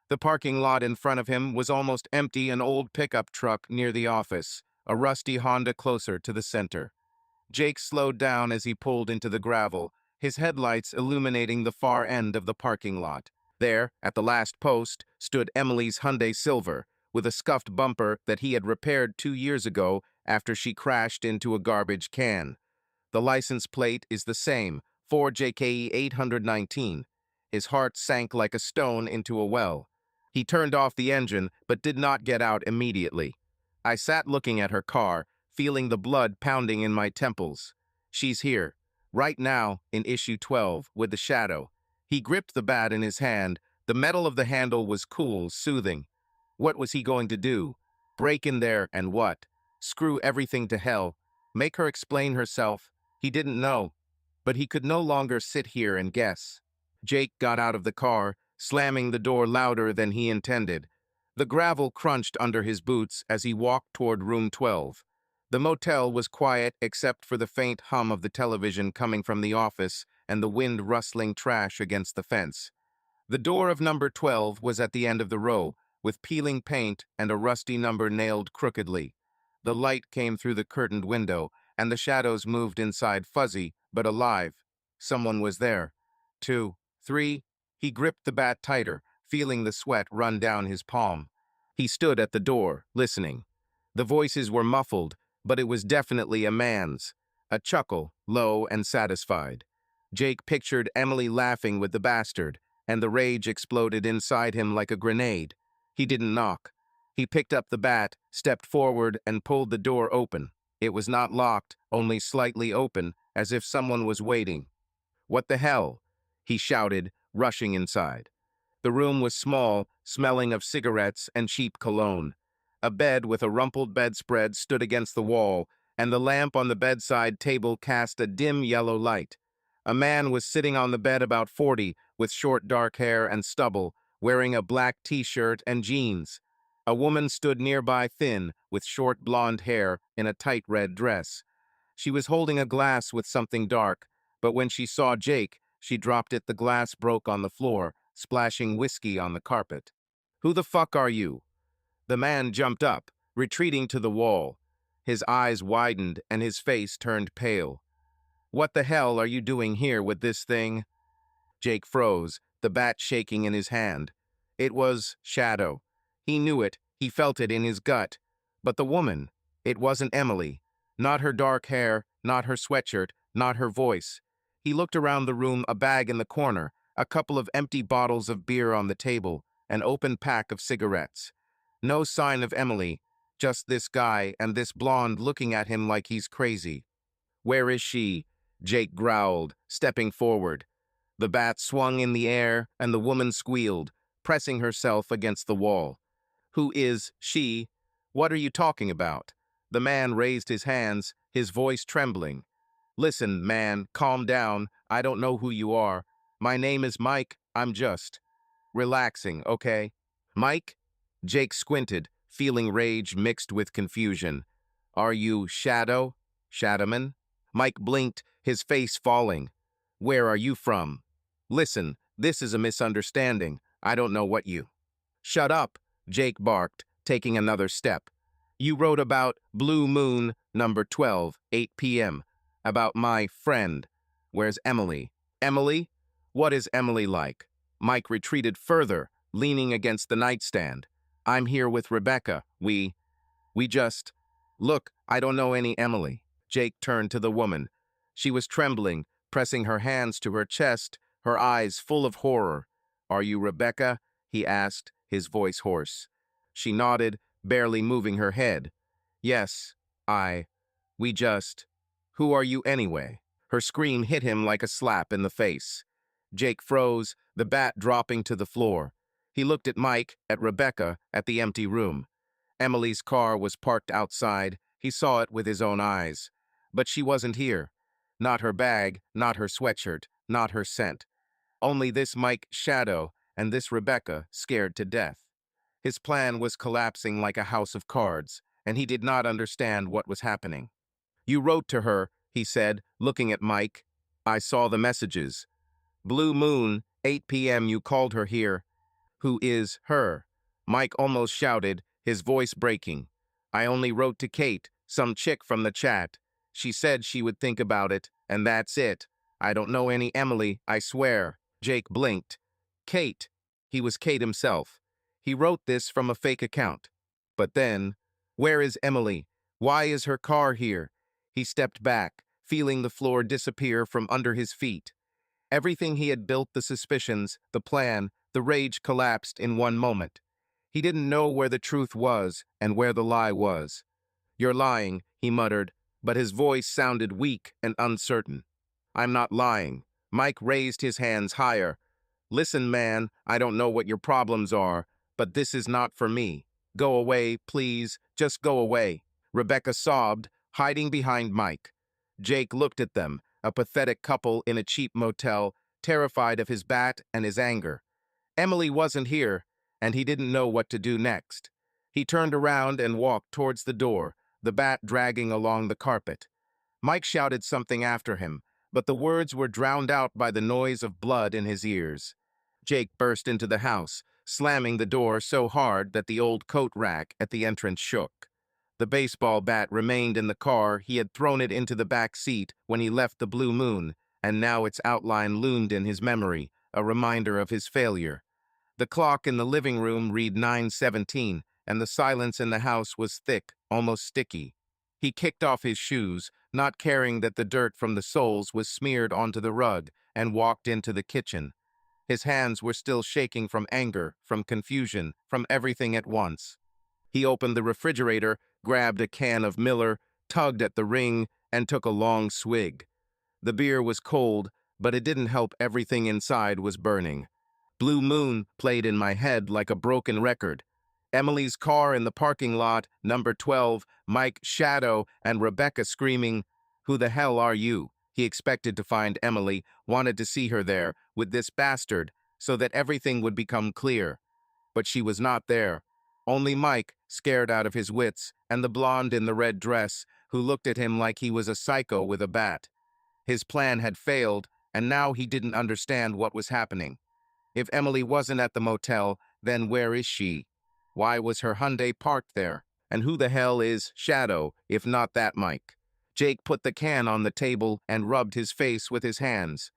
[SPEAKER 1] The parking lot in front of him was almost empty, an old pickup truck near the office, a rusty Honda closer to the center. Jake slowed down as he pulled into the gravel, his headlights illuminating the far end of the parking lot. There, at the last post, stood Emily's Hyundai Silver, with a scuffed bumper that he had repaired 2 years ago after she crashed into a garbage can. The license plate is the same, 4JKE 819. His heart sank like a stone into a well. He turned off the engine, but did not get out immediately. I sat looking at her car, feeling the blood pounding in my temples. She's here, right now, in issue 12, with the shadow. He gripped the bat in his hand. The metal of the handle was cool, soothing. What was he going to do? Break in there and what? Screw everything to hell. Make her explain herself. He didn't know, but he could no longer sit here and guess. Jake got out of the car, slamming the door louder than he intended. The gravel crunched under his boots as he walked toward room 12. The motel was quiet except for the faint hum of the television coming from the office and the wind rustling trash against the fence. The door of number 12 was at the end of the row, with peeling paint and a rusty number nailed crookedly. The light came through the curtained window, and the shadows moved inside, fuzzy but alive. Someone was there. 2, 3. He gripped the bat tighter, feeling the sweat run down his palm. He stood at the door, listening. The voices were muffled, but it was definitely a man's. A chuckle, low and satisfied. Jake pictured Emily laughing with the bastard, and the rage exploded inside him like a grenade. He didn't knock. He picked up the bat, stepped forward, and pulled the door open. It was not locked, only slightly open, as if someone was waiting. "What the hell?" he shouted, rushing inside. The room was small, smelling of cigarettes and cheap cologne. A bed with a rumpled bedspread stood against the wall, and the lamp on the bedside table cast a dim yellow light. A man was sitting on the bed, about 40, with short dark hair and stubble, wearing a black t-shirt and jeans. A woman stood nearby, thin, with short blonde hair, in a tight red dress. She was holding a glass with something dark, but when she saw Jake, she dropped it. The glass broke on the floor, splashing whiskey on the carpet. "Who the fuck are you?" The man jumped up, retreating to the wall. His eyes widened and his face turned pale. "What the hell are you doing here with this thing?" Jake froze, the bat shaking in his hand. It was Shadow. He knew it, he felt it in his gut. But the woman, it wasn't Emily. Not her dark hair, not her sweatshirt, not her voice. He looked around the room, a bag in the corner, a couple of empty bottles of beer on the table, an open pack of cigarettes. No sign of Emily, just this guy and this blonde looking at him like he's crazy. "Where is she?" Jake growled, stepping forward. The bat swung in the air, and the woman squealed, pressing herself against the wall. "Who is she? What are you talking about?" The man raised his hands, his voice trembling. "Listen, man, calm down. I don't know who you are. My name is Mike. I'm just relaxing, okay? Mike? Jake squinted, feeling rage mixed with confusion. Are you Shadow? Shadowman? Mike blinked, his face falling. Where are you from? Listen, this is a misunderstanding. I don't know what you... Shut up, Jake barked, taking another step. You wrote about Blue Moon, number 12, 8 p.m. About my friend. Where's Emily? Emily? What is Emily like? Mike retreated further, leaning against the nightstand. I'm here with Rebecca. We just... Look, I don't know any Emily. Jake turned to the woman. She was trembling, pressing her hands to her chest, her eyes full of horror. Are you Rebecca? He asked, his voice hoarse. She nodded, barely moving her head. Yes, we just... Who are you anyway? Her scream hit him like a slap in the face. Jake froze, the bat dropping to the floor. He looked at Mike, at Rebecca, at the empty room. Emily's car was parked outside. He saw it with his own eyes. But she wasn't here. Not her bag, not her sweatshirt, not her scent. Only this Mike Shadow and this Rebecca scared to death. His plan was collapsing like a house of cards, and he did not understand what was happening. You wrote to her, he said, looking at Mike. I saw the messages. Blue Moon, 8 p.m. You called her here. Who is her? Mike almost shouted, his voice breaking. I only wrote to Kate, some chick from the chat. She said she would think about it, and that's it. I don't know any Emily, I swear. Jake blinked. Kate. He was Kate himself. He wrote this from a fake account. But then, where is Emily? Why is her car here? He stepped back, feeling the floor disappear from under his feet. Everything he had built, the suspicions, the plan, the rage collapsed in one moment. He didn't know where the truth was and where the lie was. You're lying, he muttered, but his voice sounded weak and uncertain. I'm not lying. Mike raised his hands higher. Listen, man, I don't know what your problems are, but this is not for me. Go away, please, just go away. Rebecca sobbed, hiding behind Mike. Jake looked at them, a pathetic couple in a cheap motel, terrified of his bat and his anger. Emily wasn't here, and he didn't know what to do next. He turned around and walked towards the door, the bat dragging along the carpet. Mike shouted something after him, but the words were drowned out by the noise of blood in his ears. Jake burst into the house, slamming the door so hard that the old coat rack at the entrance shook. The baseball bat remained in the car. He had thrown it into the back seat when he left the Blue Moon, and now its outline loomed in his memory, a reminder of his failure. The clock in the living room read 9:17, and the silence in the house was thick, almost sticky. He kicked off his shoes, not caring that the dirt from the soles was smeared onto the rug, and walked into the kitchen. His hands were still shaking from anger, from confusion, from everything at once. He opened the refrigerator, grabbed a can of Miller, tugged at the ring, and took a long swig. The beer was cold, but it didn't help. Everything inside was burning. Blue Moon played in my head like a broken record. Emily's car in the parking lot, number 12, Mike Shadow, and Rebecca screaming, "Who the hell are you?" He expected to find Emily, wanted to see her there, with this bastard, so that everything would become clear. But she was not there. Only Mike, scared out of his wits, and the blonde in the red dress, who looked at him like he was a psycho with a bat. His plan had failed, and now he didn't understand what was happening. If Emily wasn't at the motel, then where is she? Why was her Hyundai parked there? And who the hell is Shadow, if not that Mike? Jake put the can on the table and rubbed his face with his hands.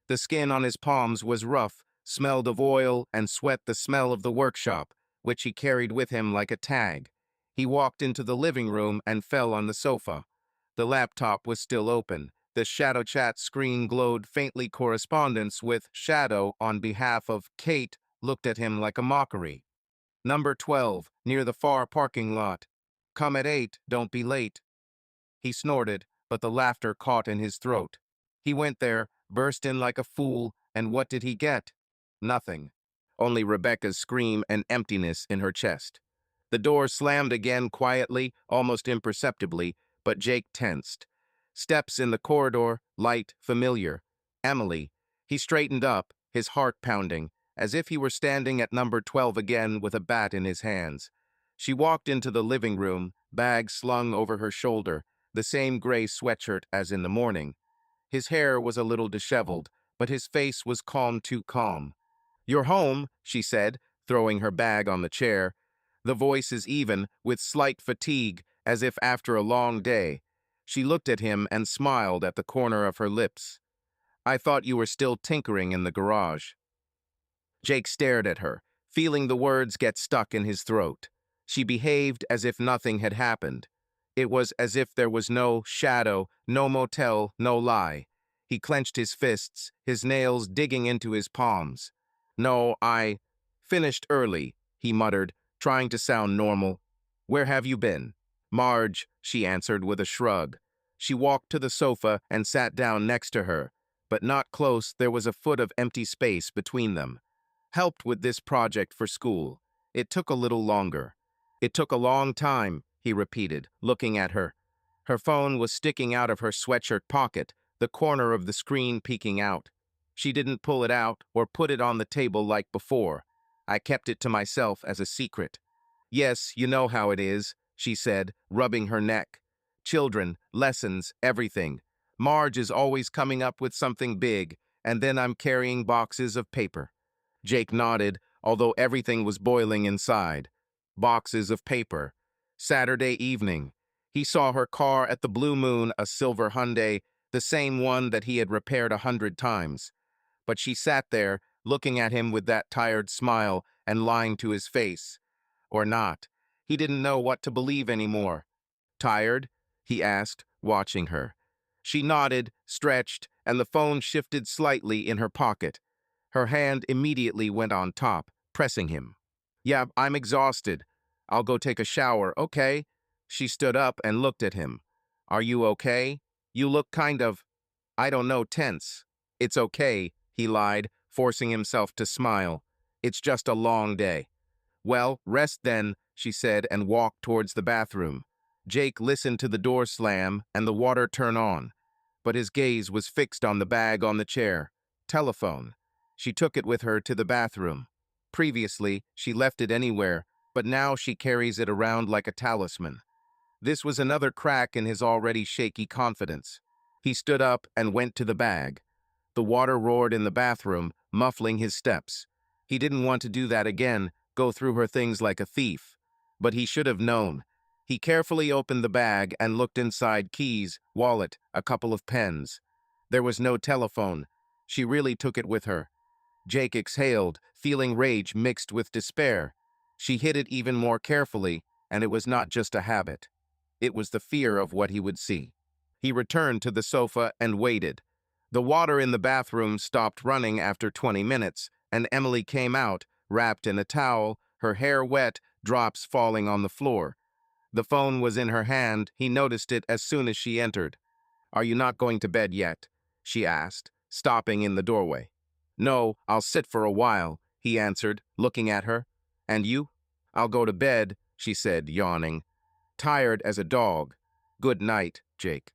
[SPEAKER 1] The skin on his palms was rough, smelled of oil and sweat, the smell of the workshop, which he carried with him like a tag. He walked into the living room and fell on the sofa. The laptop was still open. The Shadow chat screen glowed faintly. Correspondence with Shadow on behalf of Kate looked at him like a mockery. Number 12, near the far parking lot. Come at 8, don't be late. He snorted, but the laughter caught in his throat. He went there, burst in like a fool, and what did he get? Nothing. Only Rebecca's scream and emptiness in her chest. The door slammed again quietly, almost imperceptibly, but Jake tensed. Steps in the corridor, light, familiar. Emily. He straightened up, his heart pounding. as if he were standing at number 12 again with a bat in his hands. She walked into the living room, bag slung over her shoulder, the same gray sweatshirt as in the morning. His hair was a little disheveled, but his face was calm, too calm. "You're home," she said, throwing her bag on the chair. The voice is even, with slight fatigue, as if after a long day. She looked at him and smiled at the corner of her lips. "I thought you were still tinkering in the garage." Jake stared at her, feeling the words get stuck in his throat. She behaved as if nothing had happened. It was as if there was no shadow, no motel, no lie. He clenched his fists, his nails digging into his palms. "No, I finished early," he muttered, trying to sound normal. "Where have you been?" "Marge," she answered with a shrug. She walked to the sofa and sat down next to her, but not close. There was a foot of empty space between them. "Helped with this project for school. It took a little longer." "It took a long time," he repeated, looking at her. Her phone was sticking out of her sweatshirt pocket, the corner of the screen peeking out. She didn't pull it out or put it on the table like before. "I kept it to myself as a secret." "Yes, you know how it is," she said, rubbing her neck. "Children, lessons, everything. Marge is always coming up with something big, and then I'm carrying boxes of paper." Jake nodded, although everything was boiling inside. Boxes of paper. Saturday evening. He saw her car at the Blue Moon, a silver Hyundai, the same one that he had repaired 100 times. But she sat there, looking at him with that tired smile and lying to his face. Or not. He didn't know what to believe anymore. "Tired?" he asked, watching her. She nodded, stretched, and the phone shifted slightly in her pocket. Her hand immediately went on top, pressing him. "Yeah, I'm exhausted. I'll go take a shower, okay?" She stood up and looked at him. "Are you okay? You look kind of, I don't know, tense." "It's okay," he lied, forcing himself to smile. "It's just a long day." "Well, rest then," she said and walked towards the bathroom. Jake listened to the door slam and the water turn on, but his gaze was fixed on the bag on the chair. Telephone. She took it with her to the bathroom. Previously, she left it anywhere, but now she carries it around like a talisman. This was another crack in his already shaky confidence. He stood up and went to the bag. The water roared in the bathroom, muffling his steps. He didn't want to do that again, go through her things like a thief. But he should have known. He carefully opened the bag and looked inside: keys, wallet, a couple of pens. There was no telephone. She really took it with her. Jake exhaled, feeling rage mixed with despair. She hid it even more carefully, and it was not just a habit. It was the fear of what he would see. He returned to the sofa and waited. The water in the bathroom stopped running after 20 minutes, and Emily came out, wrapped in a towel, her hair wet, drops falling on the floor. The phone was in her hand. He noticed it as soon as she entered. "Are you not going to bed yet?" she asked, stopping in the doorway. "No, I'll sit for a while," he answered, looking at her. "And you?" "I'll go to bed," she said, yawning. "Tired as a dog. Good night, Jake."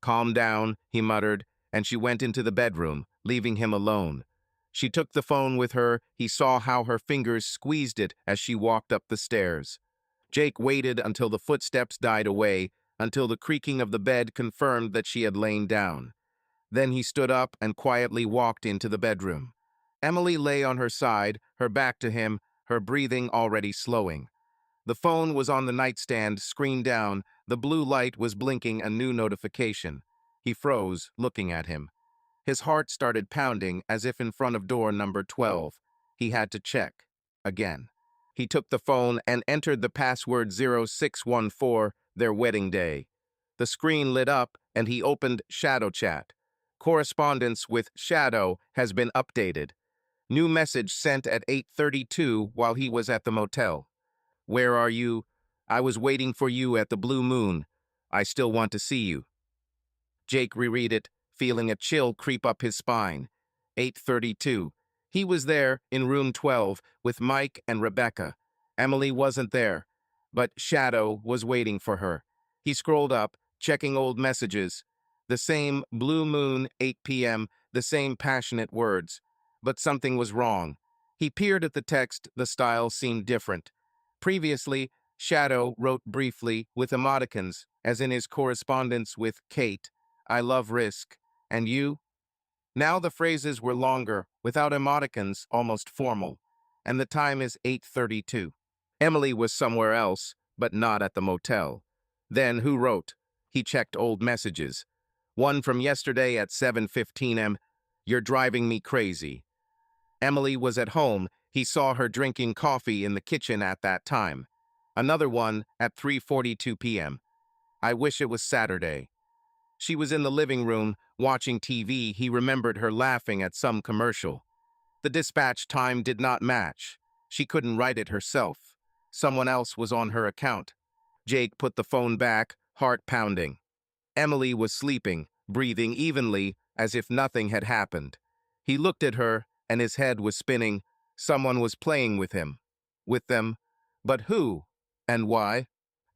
[SPEAKER 1] "Calm down," he muttered, and she went into the bedroom, leaving him alone. She took the phone with her. He saw how her fingers squeezed it as she walked up the stairs. Jake waited until the footsteps died away, until the creaking of the bed confirmed that she had lain down. Then he stood up and quietly walked into the bedroom. Emily lay on her side, her back to him, her breathing already slowing. The phone was on the nightstand, screen down. The blue light was blinking a new notification. He froze, looking at him. His heart started pounding as if in front of door number 12. He had to check. Again. He took the phone and entered the password 0614, their wedding day. The screen lit up and he opened Shadow Chat. Correspondence with Shadow has been updated. New message sent at 8:32 while he was at the motel. "Where are you? I was waiting for you at the Blue Moon. I still want to see you." Jake reread it, feeling a chill creep up his spine. 8:32. He was there, in room 12, with Mike and Rebecca. Emily wasn't there, but Shadow was waiting for her. He scrolled up, checking old messages. The same Blue Moon, 8 p.m., the same passionate words. But something was wrong. He peered at the text. The style seemed different. Previously, Shadow wrote briefly with emoticons, as in his correspondence with Kate, "I love risk. And you?" Now the phrases were longer, without emoticons, almost formal. And the time is 8:32. Emily was somewhere else, but not at the motel. Then who wrote? He checked old messages. One from yesterday at 7:15 m. "You're driving me crazy." Emily was at home. He saw her drinking coffee in the kitchen at that time. Another one at 3:42 p.m. "I wish it was Saturday." She was in the living room, watching TV. He remembered her laughing at some commercial. The dispatch time did not match. She couldn't write it herself. Someone else was on her account. Jake put the phone back, heart pounding. Emily was sleeping, breathing evenly, as if nothing had happened. He looked at her, and his head was spinning. Someone was playing with him. With them. But who? And why?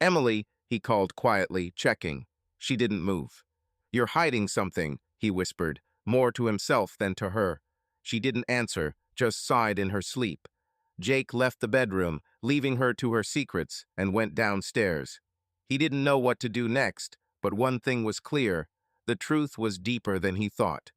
[SPEAKER 1] "Emily," he called quietly, checking. She didn't move. "You're hiding something," he whispered, more to himself than to her. She didn't answer, just sighed in her sleep. Jake left the bedroom, leaving her to her secrets, and went downstairs. He didn't know what to do next, but one thing was clear. The truth was deeper than he thought.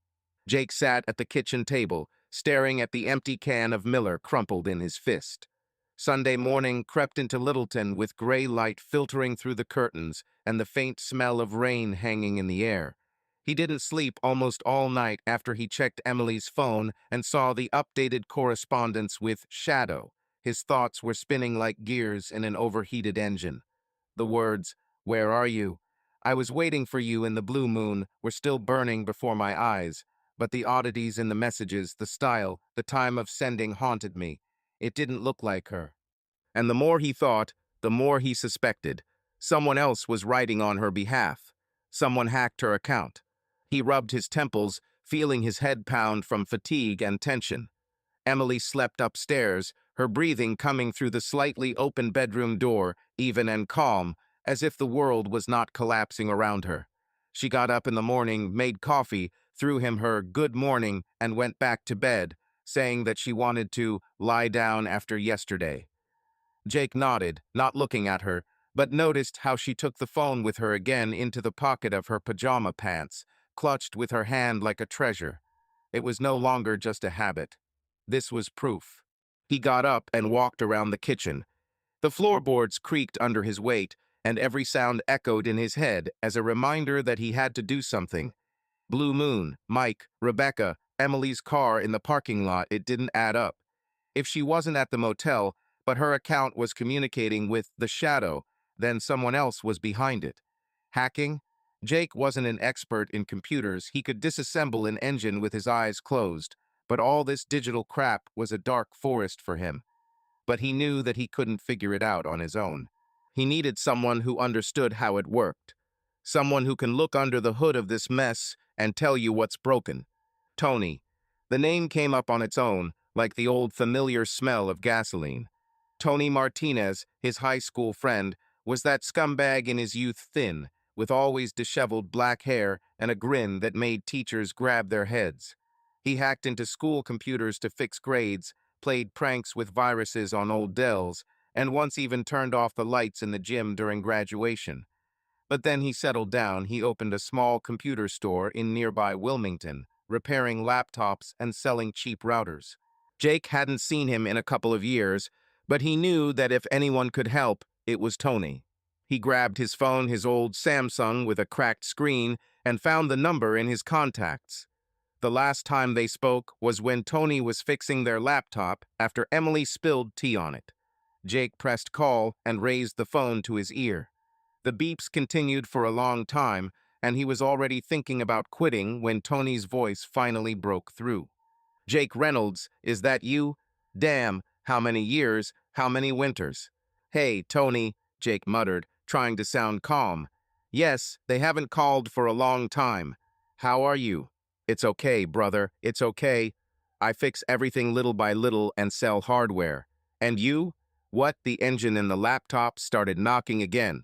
[SPEAKER 1] Jake sat at the kitchen table, staring at the empty can of Miller crumpled in his fist. Sunday morning crept into Littleton with gray light filtering through the curtains and the faint smell of rain hanging in the air. He didn't sleep almost all night after he checked Emily's phone and saw the updated correspondence with Shadow. His thoughts were spinning like gears in an overheated engine. The words, "Where are you? I was waiting for you in the blue moon," were still burning before my eyes, but the oddities in the messages, the style, the time of sending haunted me. It didn't look like her. And the more he thought, the more he suspected. Someone else was writing on her behalf. Someone hacked her account. He rubbed his temples, feeling his head pound from fatigue and tension. Emily slept upstairs, her breathing coming through the slightly open bedroom door, even and calm, as if the world was not collapsing around her. She got up in the morning, made coffee, threw him her "good morning," and went back to bed, saying that she wanted to lie down after yesterday. Jake nodded, not looking at her, but noticed how she took the phone with her again into the pocket of her pajama pants, clutched with her hand like a treasure. It was no longer just a habit. This was proof. He got up and walked around the kitchen. The floorboards creaked under his weight, and every sound echoed in his head as a reminder that he had to do something. Blue moon, Mike, Rebecca, Emily's car in the parking lot. It didn't add up. If she wasn't at the motel, but her account was communicating with the Shadow, then someone else was behind it. Hacking? Jake wasn't an expert in computers. He could disassemble an engine with his eyes closed, but all this digital crap was a dark forest for him. But he knew that he couldn't figure it out on his own. He needed someone who understood how it worked. Someone who can look under the hood of this mess and tell you what's broken. Tony. The name came up on its own, like the old familiar smell of gasoline. Tony Martinez, his high school friend, was that scumbag in his youth, thin, with always disheveled black hair and a grin that made teachers grab their heads. He hacked into school computers to fix grades, played pranks with viruses on old Dells, and once even turned off the lights in the gym during graduation. But then he settled down. He opened a small computer store in nearby Wilmington, repairing laptops and selling cheap routers. Jake hadn't seen him in a couple of years, but he knew that if anyone could help, it was Tony. He grabbed his phone, his old Samsung with a cracked screen, and found the number in his contacts. The last time they spoke was when Tony was fixing their laptop after Emily spilled tea on it. Jake pressed call and raised the phone to his ear. The beeps continued for a long time, and he was already thinking about quitting when Tony's voice finally broke through. "Jake Reynolds, is that you? Damn, how many years, how many winters?" "Hey, Tony," Jake muttered, trying to sound calm. "Yes, they haven't called for a long time. How are you?" "It's okay, brother, it's okay. I fix everything little by little and sell hardware. And you?" "What?" The engine in the laptop started knocking again.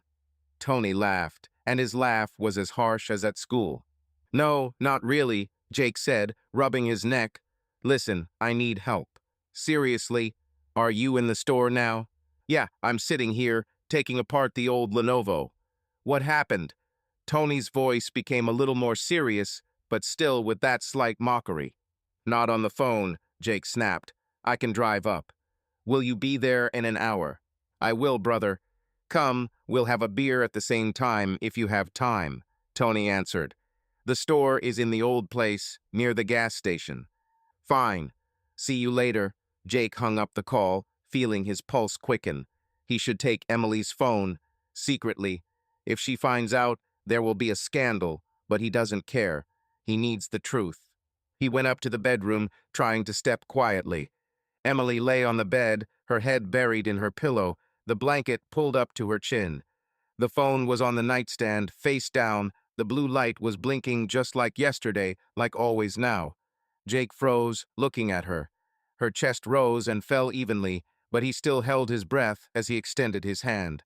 [SPEAKER 1] Tony laughed, and his laugh was as harsh as at school. "No, not really," Jake said, rubbing his neck. "Listen, I need help." Seriously, are you in the store now? Yeah, I'm sitting here, taking apart the old Lenovo. What happened? Tony's voice became a little more serious, but still with that slight mockery. Not on the phone, Jake snapped. I can drive up. Will you be there in an hour? I will, brother. Come, we'll have a beer at the same time if you have time, Tony answered. The store is in the old place, near the gas station. Fine. See you later. Jake hung up the call, feeling his pulse quicken. He should take Emily's phone, secretly. If she finds out, there will be a scandal, but he doesn't care. He needs the truth. He went up to the bedroom, trying to step quietly. Emily lay on the bed, her head buried in her pillow, the blanket pulled up to her chin. The phone was on the nightstand, face down. The blue light was blinking just like yesterday, like always now. Jake froze, looking at her. Her chest rose and fell evenly, but he still held his breath as he extended his hand.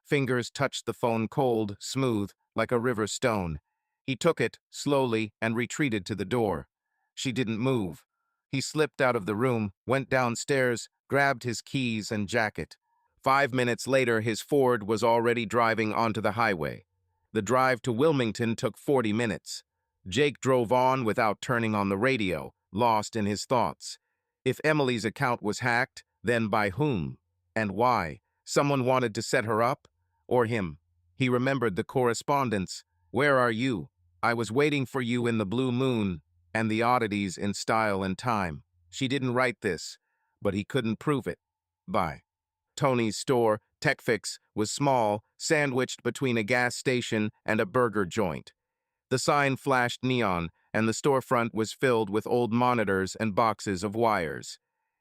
[SPEAKER 1] Fingers touched the phone cold, smooth, like a river stone. He took it, slowly, and retreated to the door. She didn't move. He slipped out of the room, went downstairs, grabbed his keys and jacket. 5 minutes later, his Ford was already driving onto the highway. The drive to Wilmington took 40 minutes. Jake drove on without turning on the radio, lost in his thoughts. If Emily's account was hacked, then by whom? And why? Someone wanted to set her up? Or him? He remembered the correspondence. Where are you? I was waiting for you in the blue moon, and the oddities in style and time. She didn't write this, but he couldn't prove it. Bye. Tony's store, TechFix, was small, sandwiched between a gas station and a burger joint. The sign flashed neon, and the storefront was filled with old monitors and boxes of wires.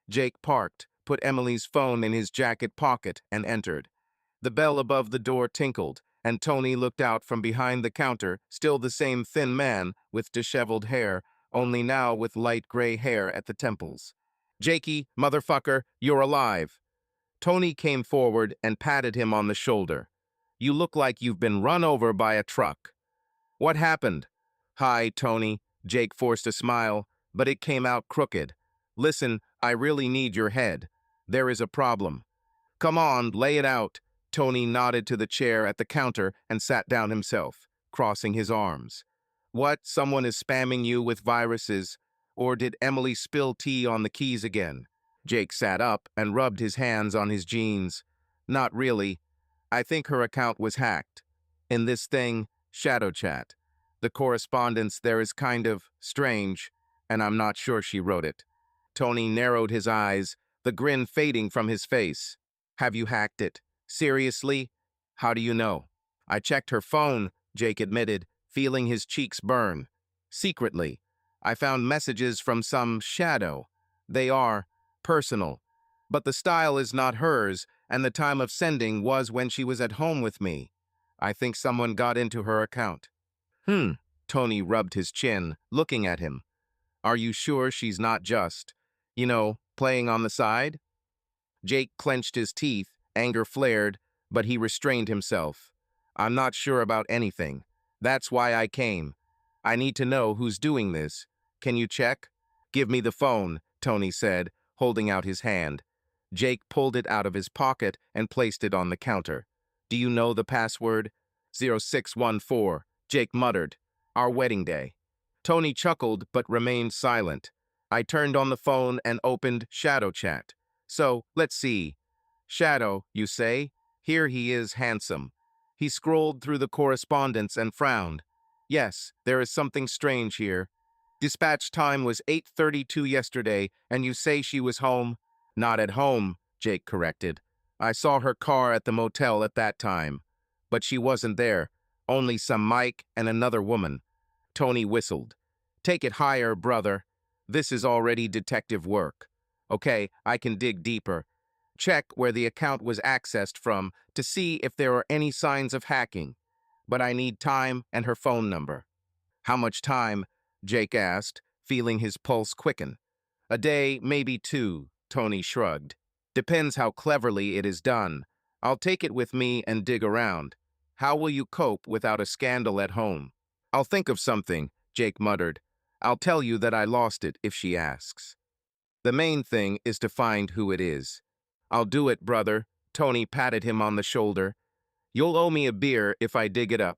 [SPEAKER 1] Jake parked, put Emily's phone in his jacket pocket, and entered. The bell above the door tinkled, and Tony looked out from behind the counter, still the same thin man with disheveled hair, only now with light gray hair at the temples. Jakey, motherfucker, you're alive. Tony came forward and patted him on the shoulder. You look like you've been run over by a truck. What happened? Hi, Tony. Jake forced a smile, but it came out crooked. Listen, I really need your head. There is a problem. Come on, lay it out. Tony nodded to the chair at the counter and sat down himself, crossing his arms. What, someone is spamming you with viruses? Or did Emily spill tea on the keys again? Jake sat up and rubbed his hands on his jeans. Not really. I think her account was hacked. In this thing, Shadow Chat. The correspondence there is kind of strange, and I'm not sure she wrote it. Tony narrowed his eyes, the grin fading from his face. Have you hacked it? Seriously? How do you know? I checked her phone, Jake admitted, feeling his cheeks burn. Secretly. I found messages from some shadow. They are personal. But the style is not hers, and the time of sending was when she was at home with me. I think someone got into her account. Tony rubbed his chin, looking at him. Are you sure she's not just, playing on the side? Jake clenched his teeth, anger flared, but he restrained himself. I'm not sure about anything. That's why I came. I need to know who's doing this. Can you check? Give me the phone, Tony said, holding out his hand. Jake pulled it out of his pocket and placed it on the counter. Do you know the password? 0614, Jake muttered. Our wedding day. Tony chuckled but remained silent. I turned on the phone and opened Shadow Chat. So, let's see. Shadow, you say? Here he is, handsome. He scrolled through the correspondence and frowned. Yes, there is something strange here. Dispatch time was 8:32 yesterday, and you say she was home? Not at home, Jake corrected. I saw her car at the motel at that time. But she wasn't there. Only some Mike and another woman. Tony whistled. Take it higher, brother. This is already detective work. Okay, I can dig deeper. Check where the account was accessed from to see if there are any signs of hacking. But I need time and her phone number. How much time? Jake asked, feeling his pulse quicken. A day, maybe two, Tony shrugged. Depends how cleverly it is done. I'll take it with me and dig around. How will you cope without a scandal at home? I'll think of something, Jake muttered. I'll tell you that I lost it if she asks. The main thing is to find who it is. I'll do it, brother. Tony patted him on the shoulder. You'll owe me a beer if I dig it up.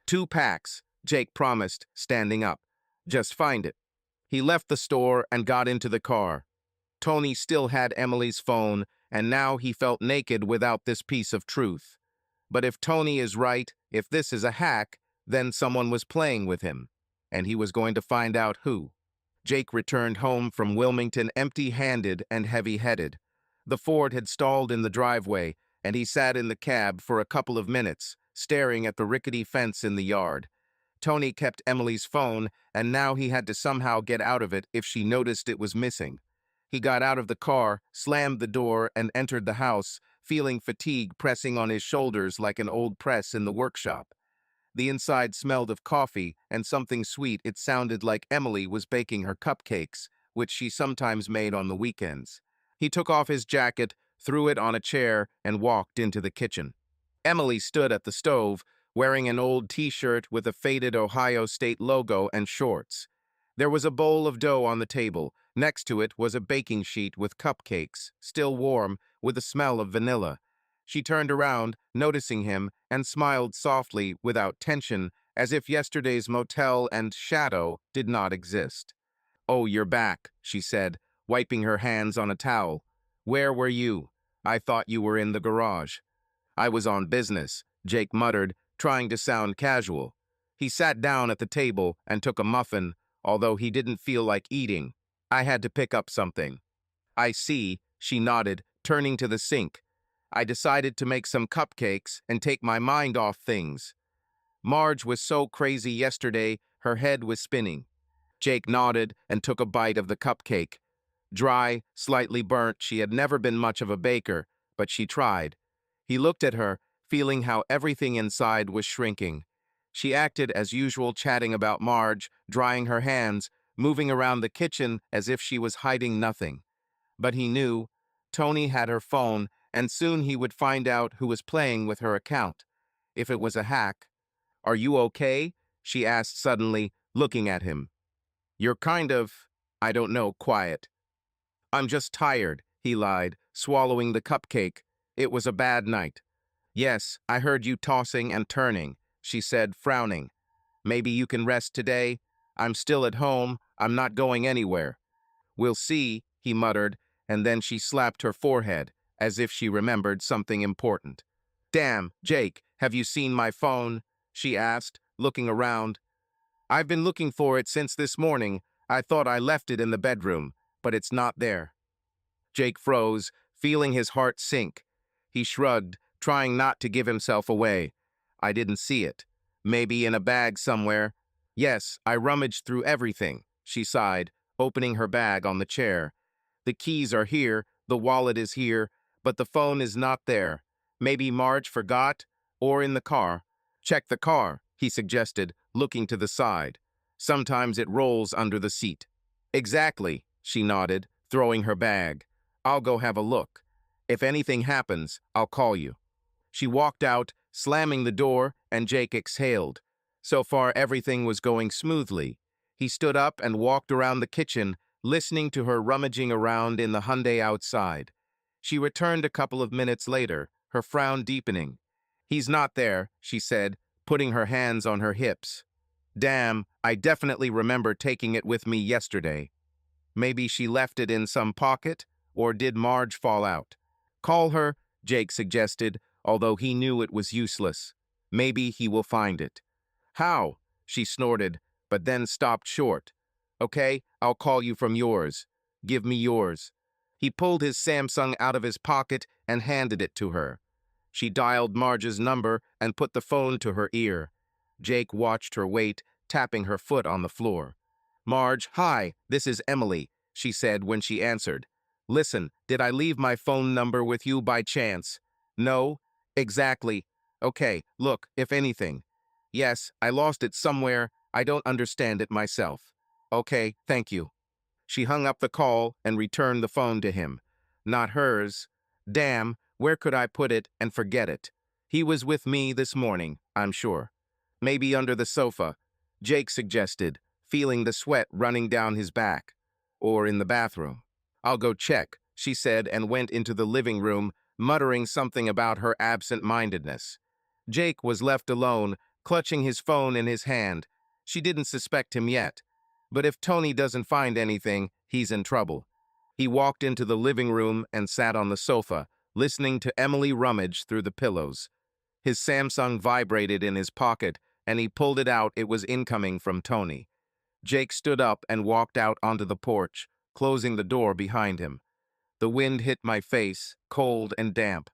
[SPEAKER 1] 2 packs, Jake promised, standing up. Just find it. He left the store and got into the car. Tony still had Emily's phone, and now he felt naked without this piece of truth. But if Tony is right, if this is a hack, then someone was playing with him, and he was going to find out who. Jake returned home from Wilmington empty-handed and heavy-headed. The Ford had stalled in the driveway, and he sat in the cab for a couple of minutes, staring at the rickety fence in the yard. Tony kept Emily's phone, and now he had to somehow get out of it if she noticed it was missing. He got out of the car, slammed the door, and entered the house, feeling fatigue pressing on his shoulders like an old press in the workshop. The inside smelled of coffee and something sweet. It sounded like Emily was baking her cupcakes, which she sometimes made on the weekends. He took off his jacket, threw it on a chair, and walked into the kitchen. Emily stood at the stove, wearing an old t-shirt with a faded Ohio State logo and shorts. There was a bowl of dough on the table. Next to it was a baking sheet with cupcakes, still warm, with a smell of vanilla. She turned around, noticing him, and smiled softly, without tension, as if yesterday's motel and shadow did not exist. "Oh, you're back," she said, wiping her hands on a towel. "Where were you? I thought you were in the garage." "I was on business," Jake muttered, trying to sound casual. He sat down at the table and took a muffin, although he didn't feel like eating. "I had to pick up something." "I see," she nodded, turning to the sink. "I decided to make some cupcakes and take my mind off things. Marge was so crazy yesterday, her head was spinning." Jake nodded and took a bite of the cupcake. Dry, slightly burnt, she had never been much of a baker, but she tried. He looked at her, feeling how everything inside was shrinking. She acted as usual, chatting about Marge, drying her hands, moving around the kitchen as if she was hiding nothing. But he knew. Tony had her phone, and soon he would find out who was playing with her account. If it was a hack. "Are you okay?" she asked suddenly, looking at him. "You're kind of, I don't know, quiet." "I'm just tired," he lied, swallowing the cupcake. "It was a bad night." "Yes, I heard you tossing and turning," she said, frowning. "Maybe you can rest today? I'm still at home. I'm not going anywhere." "We'll see," he muttered, and then she slapped her forehead, as if she remembered something important. "Damn, Jake, have you seen my phone?" she asked, looking around. "I've been looking for it since this morning. I thought I left it in the bedroom, but it's not there." Jake froze, feeling his heart sink. He shrugged, trying not to give himself away. "I didn't see it. Maybe in a bag somewhere." "Yes, I rummaged through everything," she sighed, opening her bag on the chair. "The keys are here, the wallet is here, but the phone is not there. Maybe Marge forgot, or in the car." "Check the car," he suggested, looking to the side. "Sometimes it rolls under the seat." "Exactly," she nodded, throwing her bag. "I'll go have a look. If anything happens, I'll call you." She walked out, slamming the door, and Jake exhaled. So far, everything was going smoothly. He stood up and walked around the kitchen, listening to her rummaging around in the Hyundai outside. She returned a couple of minutes later, her frown deepening. "He's not there," she said, putting her hands on her hips. "Damn, I definitely remember taking it with me yesterday." Maybe she left it in some pocket, or did Marge fall out? "Call her," Jake suggested, although he knew it was useless. "Maybe he will find it." "How?" she snorted, but then stopped short. "Okay, I'll call you from yours. Give me yours." He pulled his Samsung out of his pocket and handed it to her. She dialed Marge's number and put the phone to her ear. Jake watched her wait, tapping her foot on the floor. "Marge, hi, this is Emily," she said when she answered. "Listen, did I leave my phone number with you by chance?" "No." "Exactly. Okay, look, if anything." "Yes, I lost it somewhere. I don't understand it myself." "Okay, thank you." She hung up the call and returned the phone to him. Not hers. Damn, where could I put it and forget it? He was with me this morning, I'm sure. "Maybe under the sofa," Jake suggested, feeling the sweat running down his back. or in the bathroom. I'll go check, she said and went into the living room, muttering something about her absent-mindedness. Jake was left alone, clutching his phone in his hand. She didn't suspect him yet. But if Tony doesn't find anything, he's in trouble. He walked into the living room and sat on the sofa, listening to Emily rummage through the pillows. His Samsung vibrated in his pocket, and he pulled it out. It was incoming from Tony. Jake stood up and walked out onto the porch, closing the door behind him. The wind hit my face, cold and damp.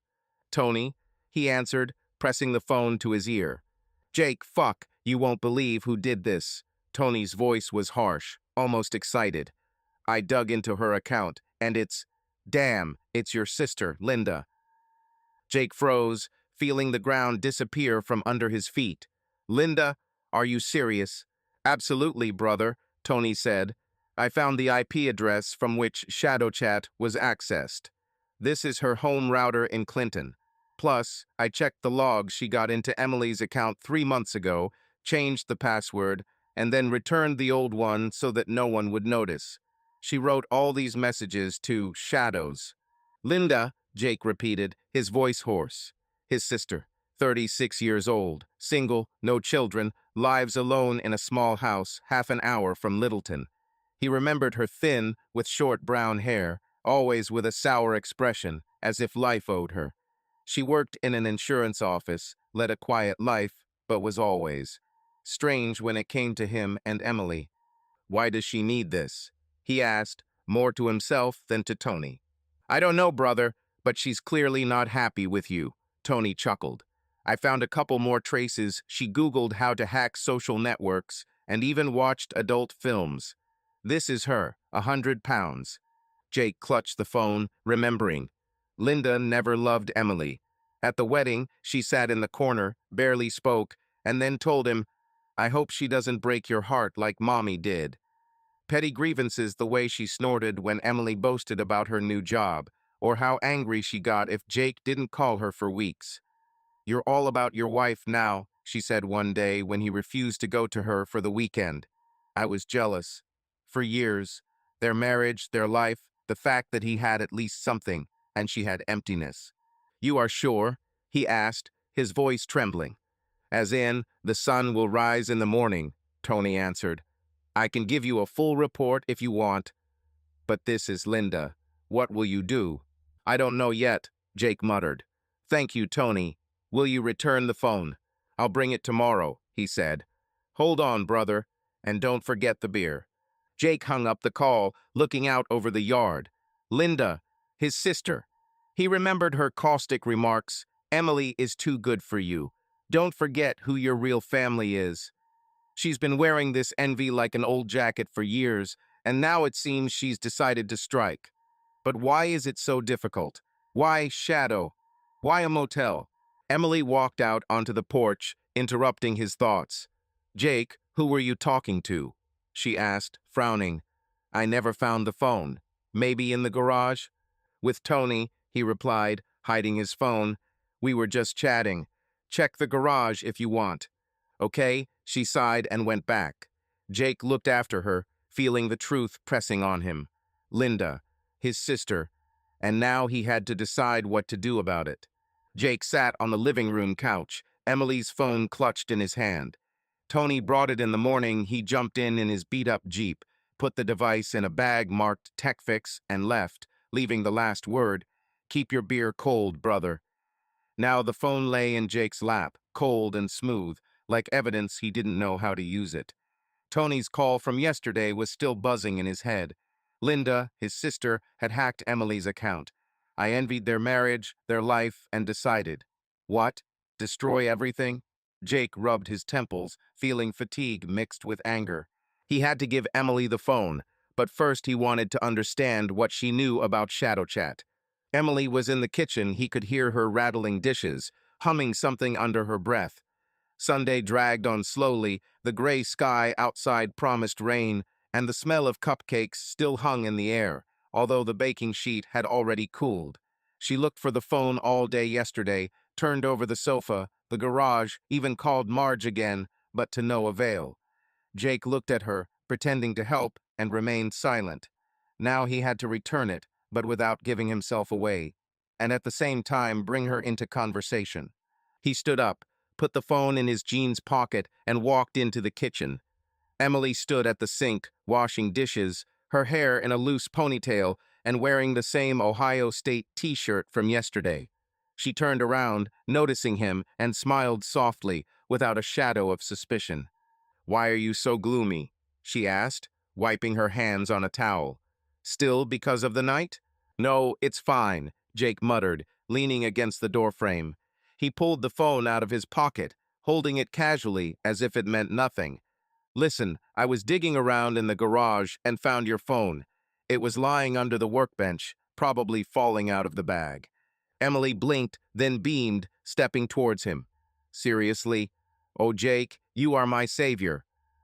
[SPEAKER 1] "Tony," he answered, pressing the phone to his ear. "Jake, fuck, you won't believe who did this." Tony's voice was harsh, almost excited. I dug into her account, and damn, it's your sister, Linda. Jake froze, feeling the ground disappear from under his feet. "Linda, are you serious?" "Absolutely, brother," Tony said. "I found the IP address from which ShadowChat was accessed. This is her home router in Clinton. Plus, I checked the logs she got into Emily's account 3 months ago, changed the password, and then returned the old one so that no one would notice. She wrote all these messages to Shadows." "Linda," Jake repeated, his voice hoarse. His sister, 36 years old, single, no children, lives alone in a small house half an hour from Littleton. He remembered her thin, with short brown hair, always with a sour expression, as if life owed her. She worked in an insurance office, led a quiet life, but was always strange when it came to him and Emily. "Why does she need this?" he asked, more to himself than to Tony. "I don't know, brother, but she's clearly not happy with you," Tony chuckled. "I found a couple more traces. She Googled how to hack social networks and even watched adult films. This is her, £100. Jake clutched the phone, remembering. Linda never loved Emily. At the wedding, she sat in the corner, barely spoke, and then told him, "I hope she doesn't break your heart like Mommy did." Petty grievances, the way she snorted when Emily boasted about her new job, or how angry she got if Jake didn't call her for weeks. "You're all about your wife now," she said one day when he refused to go to her for the weekend. I was jealous. For years. Their marriage, their life, the fact that he had at least something, and she had emptiness. "You are sure?" he asked, his voice trembling. "As in, the sun will rise in the morning," Tony answered. "I can give you a full report if you want. But this is Linda. What will you do?" "I don't know yet," Jake muttered. "Thank you, Tony. Will you return the phone?" "I'll bring it tomorrow," he said. "Hold on, brother, and don't forget the beer." Jake hung up the call, looking out over the yard. Linda, his sister. He remembered her caustic remarks. "Emily is too good for you. Don't forget who your real family is." She's been wearing this envy like an old jacket for years, and now it seems she's decided to strike. But why is it so difficult? Why Shadow? Why a motel? Emily walked out onto the porch, interrupting his thoughts. "Jake, who were you talking to?" she asked, frowning. "I never found the phone. Maybe in the garage?" "With Tony," he replied, hiding his phone. "We were just chatting. Check the garage if you want." "Okay," she sighed and went back. Jake looked after her, feeling the truth pressing on him. Linda, his sister, and now he had to decide what to do about it. Jake sat on the living room couch, Emily's phone clutched in his hand. Tony brought it in the morning. He jumped in his beat-up Jeep, put the device in a bag marked Tech Fix, and left, leaving the last word, "Keep your beer cold, brother." Now the phone lay in Jake's lap, cold and smooth, like evidence he didn't know how to use it. Tony's call from yesterday was still buzzing in his head. Linda, his sister, had hacked Emily's account. I envied their marriage, their life, and decided. What? Destroy everything? Jake rubbed his temples, feeling fatigue mixed with anger. He had to give Emily the phone, but first he wanted to understand what she knew about ShadowChat. Emily was in the kitchen. He could hear her rattling dishes, humming something under her breath. Sunday dragged on slowly, the gray sky outside promised rain, and the smell of cupcakes still hung in the air, although the baking sheet had already cooled. She looked for the phone all day yesterday, turned over the sofa, the garage, even called Marge again, but to no avail. Jake looked at her, pretending to help, and remained silent. Now he had to return it, but without giving himself away, and at the same time bring her into conversation. He stood up, put the phone in his jeans pocket, and walked into the kitchen. Emily stood at the sink, washing dishes, her hair in a loose ponytail and wearing the same Ohio State t-shirt from yesterday. She turned around, noticing him, and smiled softly, without a shadow of suspicion. "Why are you so gloomy?" she asked, wiping her hands on a towel. "Still because of the night?" "No, it's fine," Jake muttered, leaning against the doorframe. He pulled the phone out of his pocket, holding it casually as if it meant nothing. "Listen, I was digging around in the garage and found your phone. It was lying under the workbench, probably falling out of the bag." Emily blinked, then beamed, stepping towards him. "Seriously? Oh, Jake, you are my savior."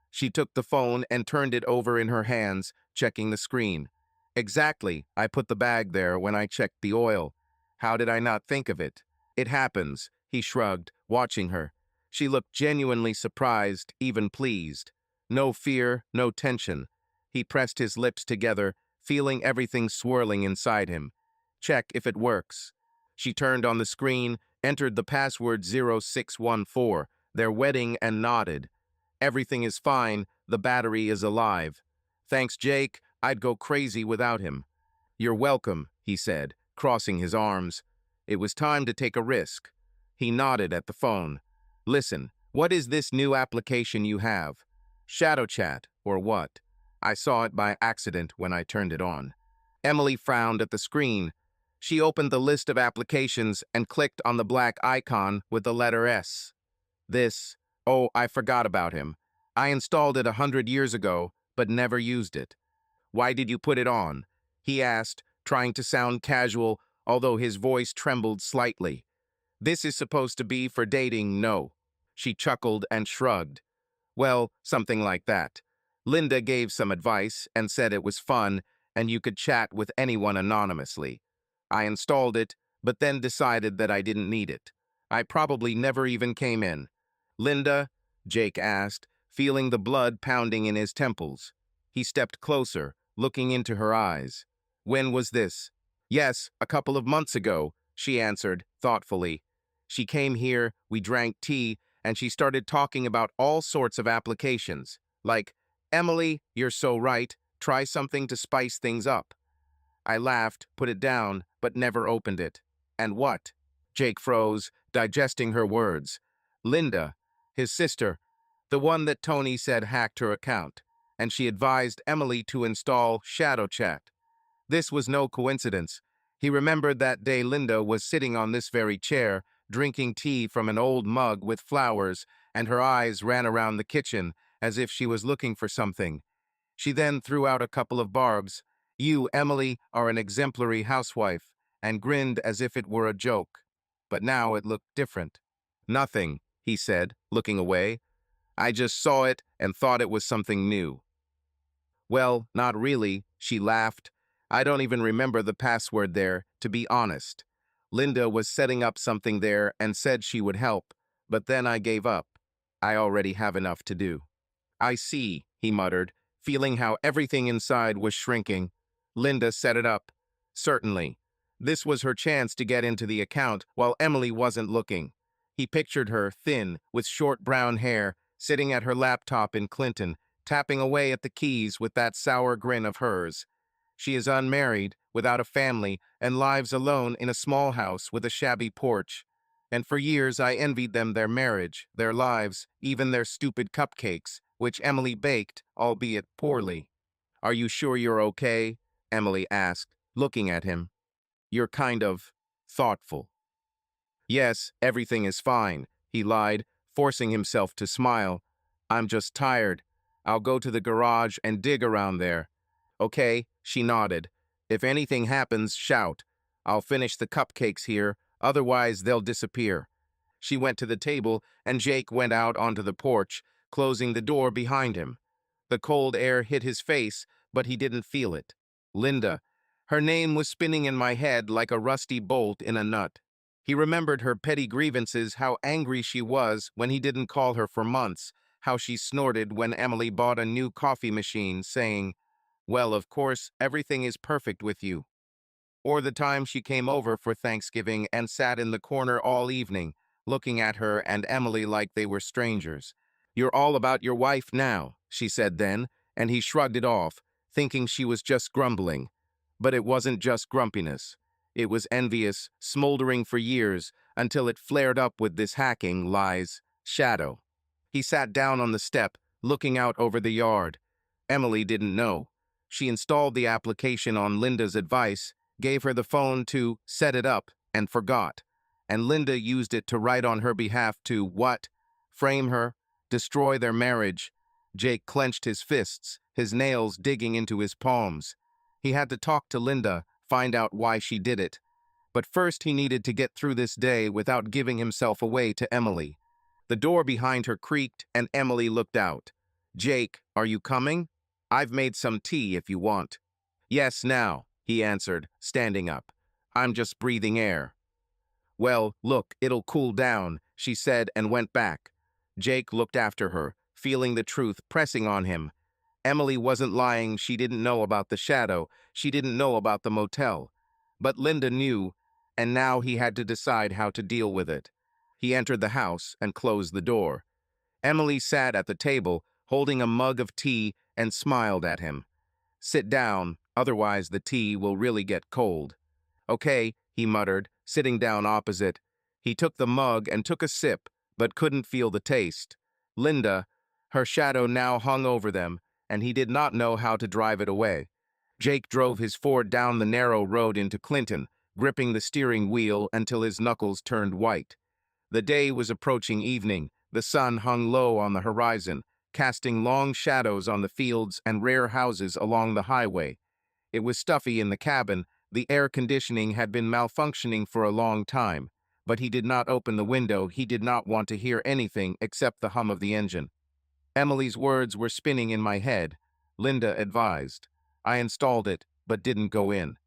[SPEAKER 1] She took the phone and turned it over in her hands, checking the screen. "Exactly. I put the bag there when I checked the oil. How did I not think of it?" "It happens," he shrugged, watching her. She looked genuinely surprised, even pleased. No fear, no tension. He pressed his lips together, feeling everything swirling inside him. "Check if it works." She turned on the screen, entered the password 0614, their wedding, and nodded. "Everything is fine. The battery is alive." "Thanks, Jake. I'd go crazy without him." "You're welcome," he said, crossing his arms. It was time to take a risk. He nodded at the phone. "Listen, what is this new application you have? Shadow chat, or what? I saw it by accident when I turned it on." Emily frowned at the screen. She opened the list of applications and clicked on the black icon with the letter S. Oh, I forgot about him. I installed it 100 years ago, but never used it." "Why did you put it on?" he asked, trying to sound casual, although his voice trembled slightly. "This is supposed to be for dating, no." She chuckled and shrugged. "Well, something like that. Linda gave some advice and said it was fun and you could chat with anyone anonymously. I installed it, but then decided that I didn't need it. I probably never even came in." "Linda?" Jake asked, feeling the blood pounding in his temples. He stepped closer, looking into her eyes. "When was this?" "Yes, a couple of months ago," she answered, thoughtfully. "She came here, we drank tea, and she started talking about all sorts of applications. Like, 'Emily, you're so right, try something to spice things up.' I laughed, put it down, but never opened it." "And what?" Jake froze, digesting her words. "Linda, his sister, the one that Tony said hacked her account, and she advised Emily to install Shadow Chat. This was no coincidence. He remembered that day Linda was sitting on this very chair, drinking tea from an old mug with flowers, and her eyes ran around the kitchen as if she was looking for something. She then threw out a couple of barbs. "You, Emily, are an exemplary housewife," and grinned as if it were a joke. But now it looked different. "Nothing," he said, looking away. "I just saw it and thought it was something new." "Well, not really," she laughed. "I don't even remember the password there, to be honest. Linda was setting up something there and said she would help, but then I gave up. I already have enough to do." "I see," he muttered, feeling how everything inside was shrinking. "Linda set it up." "Certainly." This was her chance to get into the account while Emily wasn't looking. He pictured her, thin, with short brown hair, sitting at her laptop in Clinton, tapping away at the keys with that sour grin of hers. She is unmarried, without a family, and lives alone in a small house with a shabby porch. And for years I envied them their marriage, their lives, even their stupid cupcakes, which Emily baked, albeit poorly. "Are you sure you're okay?" Emily asked, looking at him. "You're kind of thoughtful." "Yes, everything is fine," he lied, forcing himself to smile. "I'm just tired. I'll go to the garage and dig around there." "Okay," she nodded. "If anything happens, shout. I'll finish the cupcakes here, otherwise they'll disappear." She went to the table, and Jake went out onto the porch, closing the door behind him. The cold air hit his face, but he didn't feel it. Linda. Her name was spinning in my head like a rusty bolt in a nut. He remembered her petty grievances, how angry she was when he didn't call her for months, how she snorted when Emily bought a new coffee machine, saying, Well, of course, everything is perfect with you. Or the time she came over for Thanksgiving and sat in the corner all evening, looking at her and Emily like they were strangers. You're all about your wife now, she said then, and he shrugged it off, thinking she was just grumbling. But it wasn't just grumpiness. It was envious, smoldering for years, until it flared up with this hacking, lies, shadow. He sat down on the step, looking out over the yard. Emily didn't know. She installed the application on Linda's advice, gave her the phone to set it up, and forgot. And Linda used it to write on her behalf to what? Frame her? Destroy their marriage? Jake clenched his fists, his nails digging into his palms. He had to talk to Linda, find out why she did it. But first he needed to get through this day without giving himself away to Emily. The door behind her creaked, and Emily looked out. "Jake, are you coming? I've made some tea if you want." "Yes, now," he answered, standing up. "I'm just breathing air." "Well, look, it'll cool down," she said and went back. Jake looked after her, feeling the truth pressing on him. Emily wasn't lying. She didn't know about the shadow. She didn't know about the motel. But Linda knew, and now he had to decide how to deal with it. He entered the house and closed the door. Emily sat at the table, holding a mug of tea, and smiled at him. "Sit down, otherwise the tea will really get cold." "Okay," he muttered, sitting down opposite. He took the mug and took a sip, but couldn't feel the taste. Linda, her shadow now hung over them, and he did not know how to drive it away. Jake drove his Ford down the narrow road into Clinton, gripping the steering wheel until his knuckles turned white. The day was approaching evening. The sun hung low on the horizon, casting long shadows on the fields and rare houses along the highway. It was stuffy in the cabin. The air conditioning had been malfunctioning for a long time, but he did not open the window. He did not want to hear anything except the hum of the engine. Emily's words were spinning in my head. Linda advised. I installed it, but didn't go in.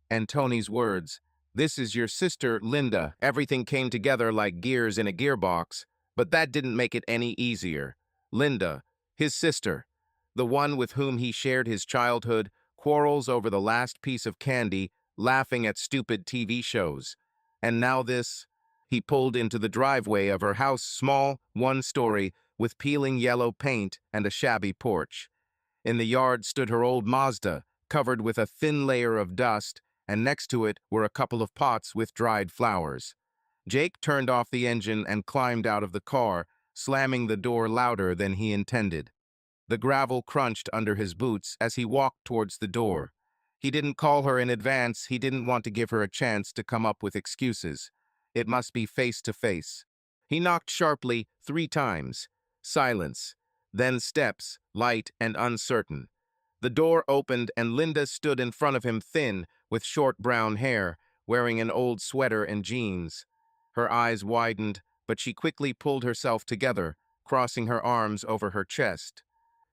[SPEAKER 1] And Tony's words. This is your sister, Linda. Everything came together like gears in a gearbox, but that didn't make it any easier. Linda, his sister, the one with whom he shared his childhood, quarrels over the last piece of candy, laughing at stupid TV shows. And now this. He pulled into the driveway of her house, small, one-story, with peeling yellow paint and a shabby porch. In the yard stood her old Mazda, covered with a thin layer of dust, and next to it were a couple of pots with dried flowers. Jake turned off the engine and climbed out of the car, slamming the door louder than he intended. The gravel crunched under his boots as he walked towards the door. He didn't call her in advance. He didn't want to give her a chance to come up with excuses. It must be face to face. He knocked sharply 3 times. Silence. Then steps, light and uncertain. The door opened and Linda stood in front of him, thin, with short brown hair, wearing an old sweater and jeans. Her eyes widened, but she quickly pulled herself together, crossing her arms over her chest.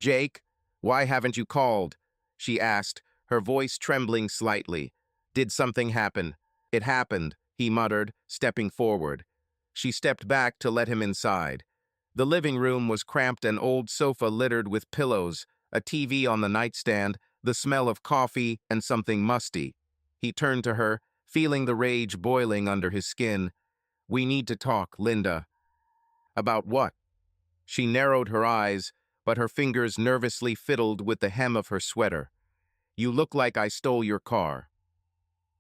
[SPEAKER 1] "Jake, why haven't you called?" she asked, her voice trembling slightly. "Did something happen?" "It happened," he muttered, stepping forward. She stepped back to let him inside. The living room was cramped, an old sofa littered with pillows, a TV on the nightstand, the smell of coffee and something musty. He turned to her, feeling the rage boiling under his skin. "We need to talk, Linda." "About what?" She narrowed her eyes, but her fingers nervously fiddled with the hem of her sweater. "You look like I stole your car."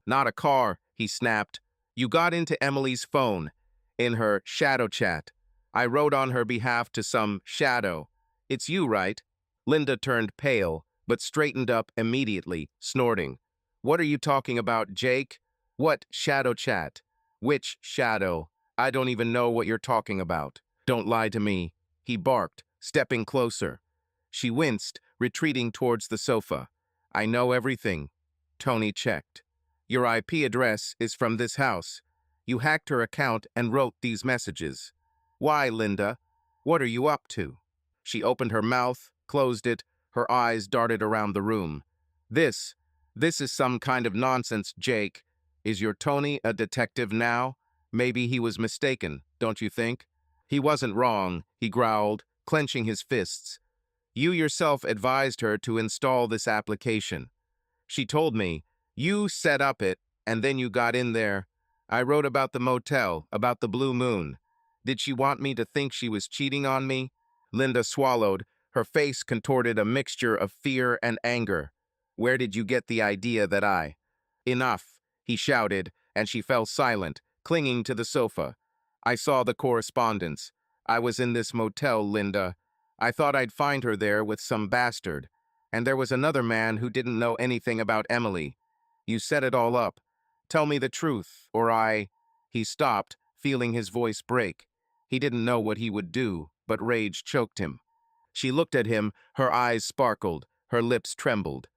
[SPEAKER 1] "Not a car," he snapped. "You got into Emily's phone, in her shadow chat. I wrote on her behalf to some shadow. It's you, right?" Linda turned pale, but straightened up immediately, snorting. "What are you talking about, Jake? What shadow chat? Which shadow? I don't even know what you're talking about. Don't lie to me," he barked, stepping closer. She winced, retreating towards the sofa. "I know everything." Tony checked. "Your IP address is from this house. You hacked her account and wrote these messages." "Why, Linda? What are you up to?" She opened her mouth, closed it, her eyes darted around the room. This is some kind of nonsense, Jake. Is your Tony a detective now? Maybe he was mistaken, don't you think?" "He wasn't wrong," he growled, clenching his fists. You yourself advised her to install this application. She told me, you set up it, and then you got in there. I wrote about the motel, about the blue moon. Did she want me to think she was cheating on me? Linda swallowed. Her face contorted a mixture of fear and anger. Where did you get the idea that I— Enough, he shouted, and she fell silent, clinging to the sofa. I saw the correspondence. I was in this motel, Linda. I thought I'd find her there with some bastard. And there was another man who didn't know anything about Emily. You set it all up. Tell me the truth, or I— He stopped, feeling his voice break. He didn't know what he would do, but rage choked him. She looked at him, her eyes sparkled, her lips trembled.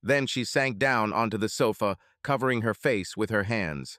[SPEAKER 1] Then she sank down onto the sofa, covering her face with her hands.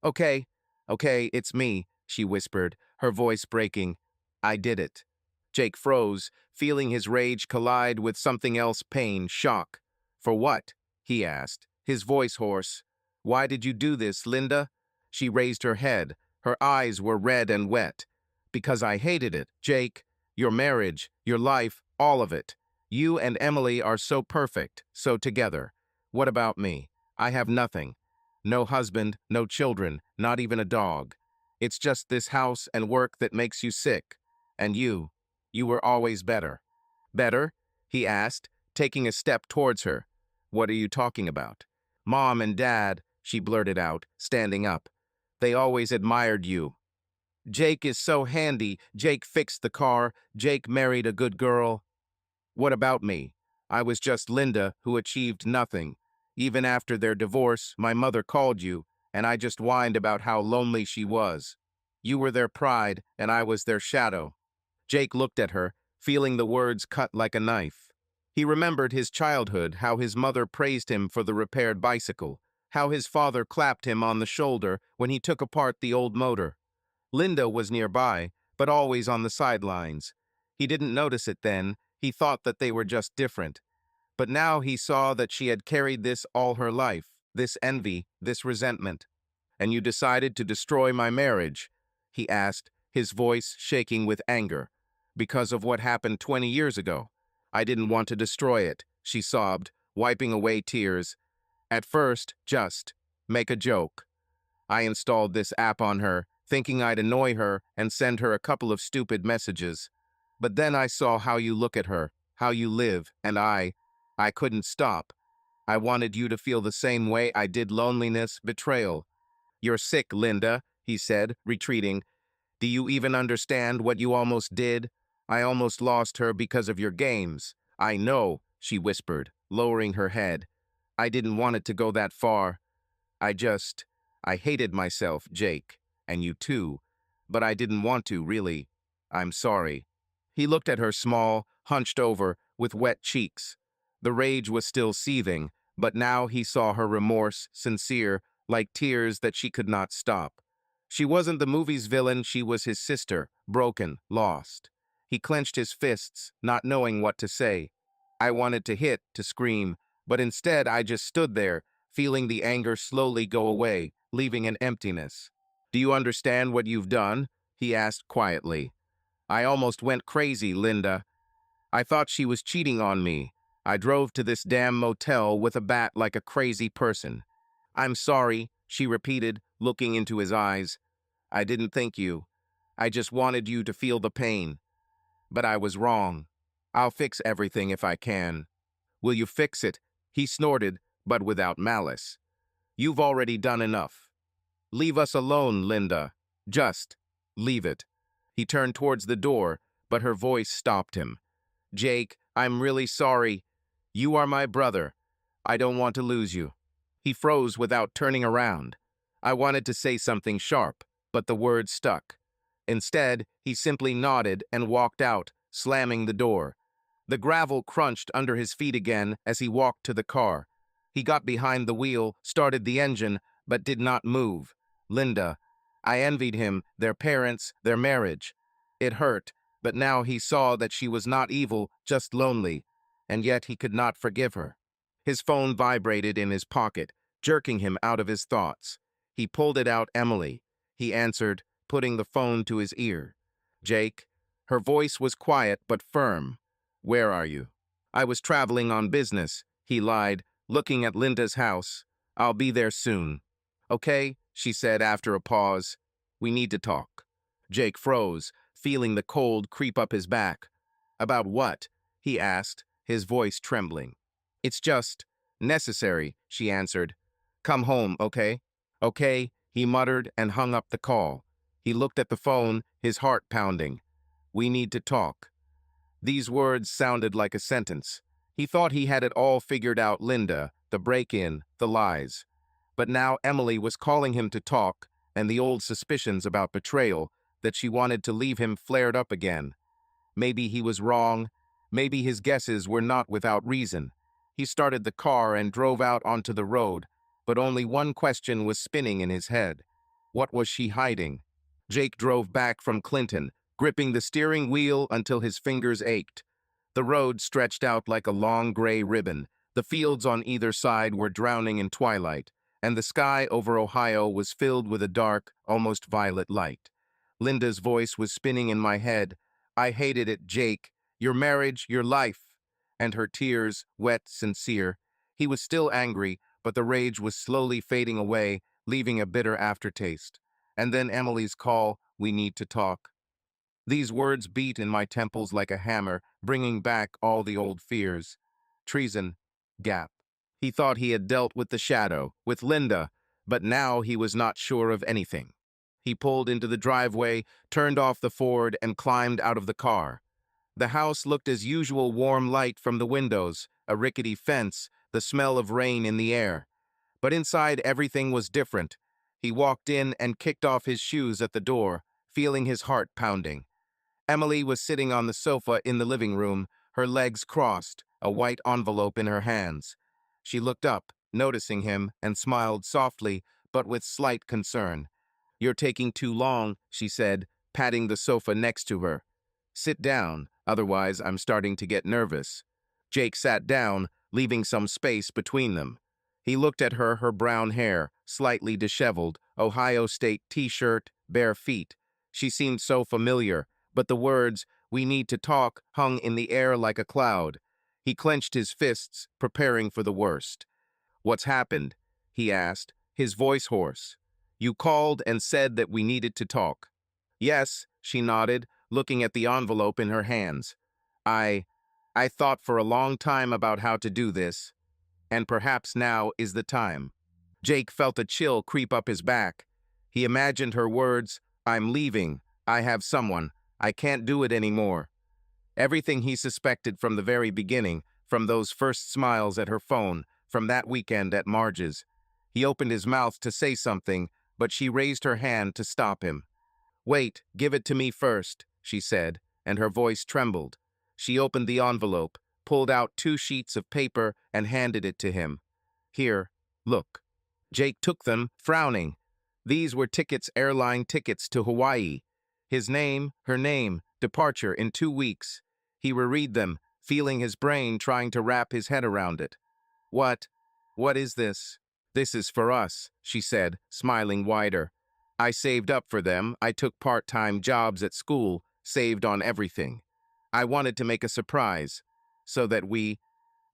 [SPEAKER 1] Okay, okay, it's me, she whispered, her voice breaking. I did it. Jake froze, feeling his rage collide with something else, pain, shock. For what? He asked, his voice hoarse. Why did you do this, Linda? She raised her head. Her eyes were red and wet. Because I hated it, Jake. Your marriage, your life, all of it. You and Emily are so perfect, so together. What about me? I have nothing. No husband, no children, not even a dog. It's just this house and work that makes you sick. And you were always better. Better? He asked, taking a step towards her. What are you talking about? Mom and Dad, she blurted out, standing up. They always admired you. Jake is so handy. Jake fixed the car. Jake married a good girl. What about me? I was just Linda who achieved nothing. Even after their divorce, my mother called you, and I just whined about how lonely she was. You were their pride, and I was their shadow. Jake looked at her, feeling the words cut like a knife. He remembered his childhood, how his mother praised him for the repaired bicycle, how his father clapped him on the shoulder when he took apart the old motor. Linda was nearby, but always on the sidelines. He didn't notice it then. He thought that they were just different. But now he saw that she had carried this all her life, this envy, this resentment. And you decided to destroy my marriage, he asked, his voice shaking with anger. Because of what happened 20 years ago. I didn't want to destroy it, she sobbed, wiping away tears. At first, just make a joke. I installed this app on her, thinking I'd annoy her and send her a couple of stupid messages. But then I saw how you look at her, how you live, and I couldn't stop. I wanted you to feel the same way I did, loneliness, betrayal. You're sick, Linda, he said, retreating. Do you even understand what you almost did? I almost lost her because of your games. I know, she whispered, lowering her head. I didn't want it to go that far. I hated myself, Jake, and you too. But I didn't want to, really. I'm sorry. He looked at her small, hunched over, with wet cheeks. The rage was still seething, but now he saw her remorse, sincere, like tears that she could not stop. She wasn't the movie's villain, she was his sister, broken, lost. He clenched his fists, not knowing what to say. I wanted to hit, to scream, but instead I just stood there, feeling the anger slowly go away, leaving an emptiness. Do you understand what you've done? He asked quietly. I almost went crazy, Linda. I thought she was cheating on me. I drove to this damn motel with a bat like a crazy person. I'm sorry, she repeated, looking into his eyes. I didn't think you. I just wanted you to feel the pain. But I was wrong. I'll fix everything if I can. Will you fix it? He snorted, but without malice. You've already done enough. Leave us alone, Linda. Just leave it. He turned towards the door, but her voice stopped him. Jake, I'm really sorry. You are my brother. I don't want to lose you. He froze without turning around. I wanted to say something sharp, but the words stuck. Instead, he simply nodded and walked out, slamming the door. The gravel crunched under his feet again as he walked to the car. He got behind the wheel, started the engine, but did not move. Linda. I envied him, their parents, their marriage. It hurt, but now he saw that she was not evil, just lonely, and yet he could not forgive her. His phone vibrated in his pocket, jerking him out of his thoughts. He pulled it out. Emily. He answered, putting the phone to his ear. Jake. Her voice was quiet but firm. Where are you? I was traveling on business, he lied, looking at Linda's house. I'll be there soon. Okay, she said after a pause. We need to talk. Jake froze, feeling the cold creep up his back. About what? He asked, his voice trembling. It's just necessary, she answered. Come home, okay? Okay, he muttered and hung up the call. He looked at the phone, his heart pounding. We need to talk. These words sounded like a sentence. He thought he had it all figured out: Linda, the break-in, the lies. But now Emily was calling him to talk, and the old suspicions about betrayal, that she wanted to leave him, flared up again. Maybe he was wrong. Maybe his guesses were not without reason. He started the car and drove out onto the road, but only one question was spinning in his head. What was she hiding? Jake drove back from Clinton, gripping the steering wheel until his fingers ached. The road stretched out like a long gray ribbon. The fields on either side were drowning in twilight, and the sky over Ohio was filled with a dark, almost violet light. Linda's voice was spinning in my head. I hated it, Jake. Your marriage, your life. And her tears, wet, sincere. He was still angry, but the rage was slowly fading away, leaving a bitter aftertaste. And then Emily's call: we need to talk. These words beat in my temples like a hammer, bringing back all the old fears. Treason. Gap. He thought he had dealt with the shadow, with Linda, but now he was not sure of anything. He pulled into the driveway, turned off the Ford, and climbed out of the car. The house looked as usual: warm light from the windows, a rickety fence, the smell of rain in the air. But inside everything was different. He walked in and kicked off his shoes at the door, feeling his heart pounding. Emily was sitting on the sofa in the living room, her legs crossed, a white envelope in her hands. She looked up, noticing him, and smiled softly, but with slight concern. You're taking too long, she said, patting the sofa next to her. Sit down, otherwise I'm starting to get nervous. Jake sat down, leaving some space between them. He looked at her brown hair, slightly disheveled, Ohio State t-shirt, bare feet. She seemed so familiar, but the words, we need to talk, hung in the air like a cloud. He clenched his fists, preparing for the worst. What's happened? He asked, his voice hoarse. You called and said that we needed to talk. Yes, she nodded, looking at the envelope in her hands. I thought for a long time about how to do this, and perhaps now is the time. Jake felt a chill creep up his back. He imagined her words, I'm leaving, I have someone, I can't do it anymore. Everything he suspected from the very beginning, from those first smiles at her phone, from that weekend at Marge's. He opened his mouth to say something, but she raised her hand to stop him. Wait, give it to me first, she said, and her voice trembled. She opened the envelope, pulled out 2 sheets of paper, and handed it to him. Here, look. Jake took them, frowning. These were tickets, airline tickets to Hawaii. His name, her name, departure in 2 weeks. He reread them, feeling his brain trying to wrap his head around it. What is this? This is for us, she said, smiling wider. I saved up for them, I took part-time jobs at school, saved on everything. I wanted to make a surprise, so that we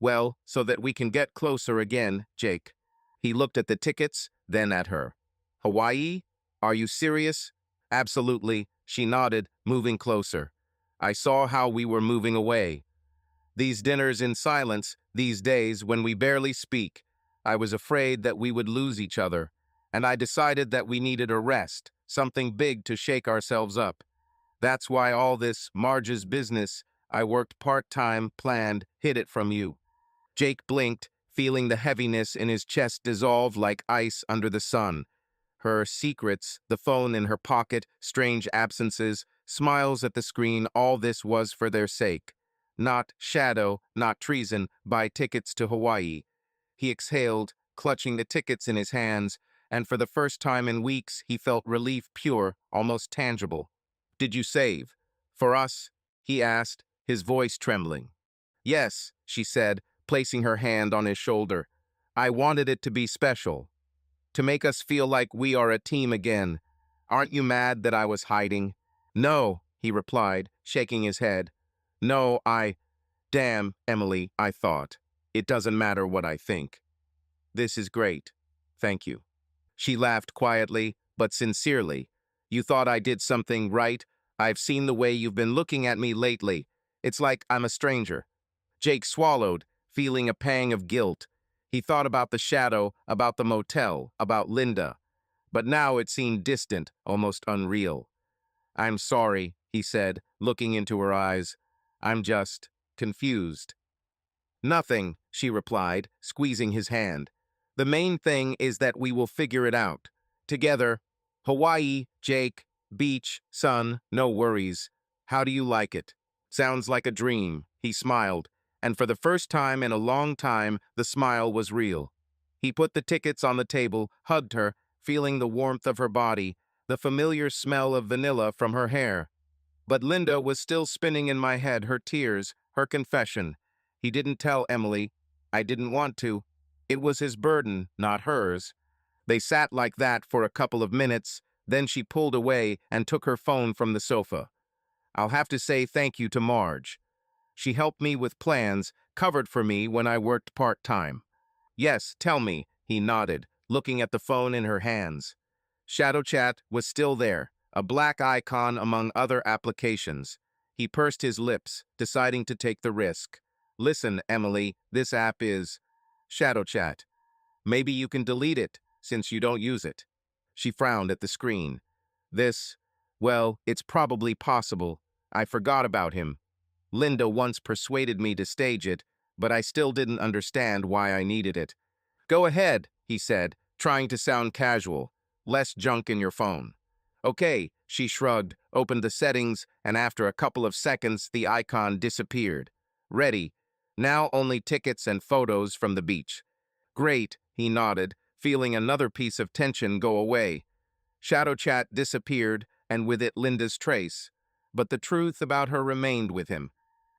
[SPEAKER 1] can get closer again, Jake. He looked at the tickets, then at her. Hawaii? Are you serious? Absolutely, she nodded, moving closer. I saw how we were moving away. These dinners in silence, these days when we barely speak, I was afraid that we would lose each other, and I decided that we needed a rest, something big to shake ourselves up. That's why all this, Marge's business, I worked part-time, planned, hid it from you. Jake blinked, feeling the heaviness in his chest dissolve like ice under the sun. Her secrets, the phone in her pocket, strange absences, smiles at the screen, all this was for their sake. Not shadow, not treason, buy tickets to Hawaii. He exhaled, clutching the tickets in his hands, and for the first time in weeks he felt relief, pure, almost tangible. Did you save? For us? He asked, his voice trembling. Yes, she said, placing her hand on his shoulder. I wanted it to be special. To make us feel like we are a team again. Aren't you mad that I was hiding? No, he replied, shaking his head. No, Damn, Emily, I thought. It doesn't matter what I think. This is great. Thank you. She laughed quietly, but sincerely. You thought I did something right? I've seen the way you've been looking at me lately. It's like I'm a stranger. Jake swallowed, feeling a pang of guilt. He thought about the shadow, about the motel, about Linda. But now it seemed distant, almost unreal. I'm sorry, he said, looking into her eyes. I'm just confused. Nothing, she replied, squeezing his hand. The main thing is that we will figure it out. Together. Hawaii, Jake, beach, sun, no worries. How do you like it? Sounds like a dream, he smiled, and for the first time in a long time, the smile was real. He put the tickets on the table, hugged her, feeling the warmth of her body, the familiar smell of vanilla from her hair. But Linda was still spinning in my head, her tears, her confession. He didn't tell Emily. I didn't want to. It was his burden, not hers. They sat like that for a couple of minutes, then she pulled away and took her phone from the sofa. I'll have to say thank you to Marge. She helped me with plans, covered for me when I worked part-time. Yes, tell me, he nodded, looking at the phone in her hands. Shadow Chat was still there, a black icon among other applications. He pursed his lips, deciding to take the risk. Listen, Emily, this app is Shadow Chat. Maybe you can delete it, since you don't use it. She frowned at the screen. Well, it's probably possible. I forgot about him. Linda once persuaded me to stage it, but I still didn't understand why I needed it. Go ahead, he said, trying to sound casual. Less junk in your phone. Okay, she shrugged, opened the settings, and after a couple of seconds, the icon disappeared. Ready. Now only tickets and photos from the beach. Great, he nodded, feeling another piece of tension go away. Shadow Chat disappeared, and with it Linda's trace. But the truth about her remained with him.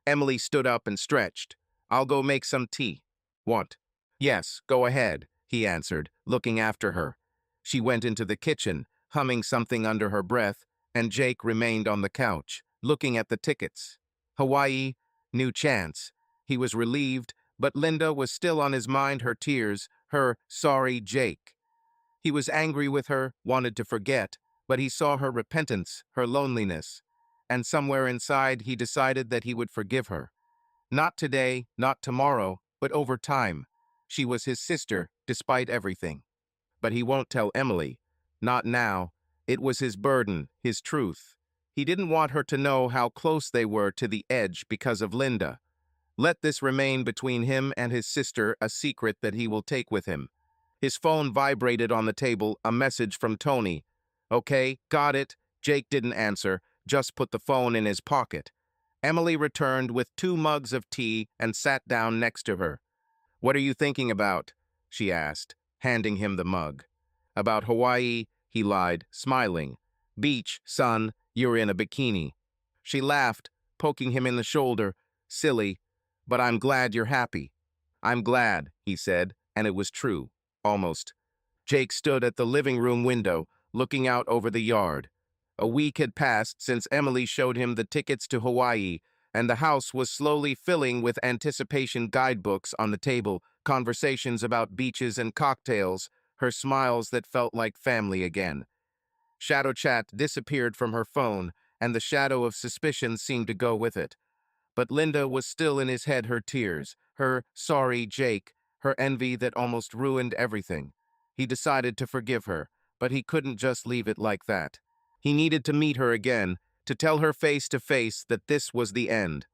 [SPEAKER 1] Emily stood up and stretched. I'll go make some tea. What? Yes, go ahead, he answered, looking after her. She went into the kitchen, humming something under her breath, and Jake remained on the couch, looking at the tickets. Hawaii, new chance. He was relieved, but Linda was still on his mind, her tears, her sorry Jake. He was angry with her, wanted to forget, but he saw her repentance, her loneliness. And somewhere inside he decided that he would forgive her. Not today, not tomorrow, but over time. She was his sister, despite everything. But he won't tell Emily. Not now. It was his burden, his truth. He didn't want her to know how close they were to the edge because of Linda. Let this remain between him and his sister, a secret that he will take with him. His phone vibrated on the table, a message from Tony. Okay, got it. Jake didn't answer, just put the phone in his pocket. Emily returned with 2 mugs of tea and sat down next to her. What are you thinking about? She asked, handing him the mug. About Hawaii, he lied, smiling. Beach, son, you're in a bikini. She laughed, poking him in the shoulder. Silly, but I'm glad you're happy. I'm glad, he said, and it was true, almost. Jake stood at the living room window, looking out over the yard. A week had passed since Emily showed him the tickets to Hawaii, and the house was slowly filling with anticipation guidebooks on the table, conversations about beaches and cocktails, her smiles that felt like family again. Shadow Chat disappeared from her phone, and the shadow of suspicion seemed to go with it. But Linda was still in his head, her tears, her sorry Jake, her envy that almost ruined everything. He decided to forgive her, but he couldn't just leave it like that. He needed to meet her again, to tell her face to face that this was the end.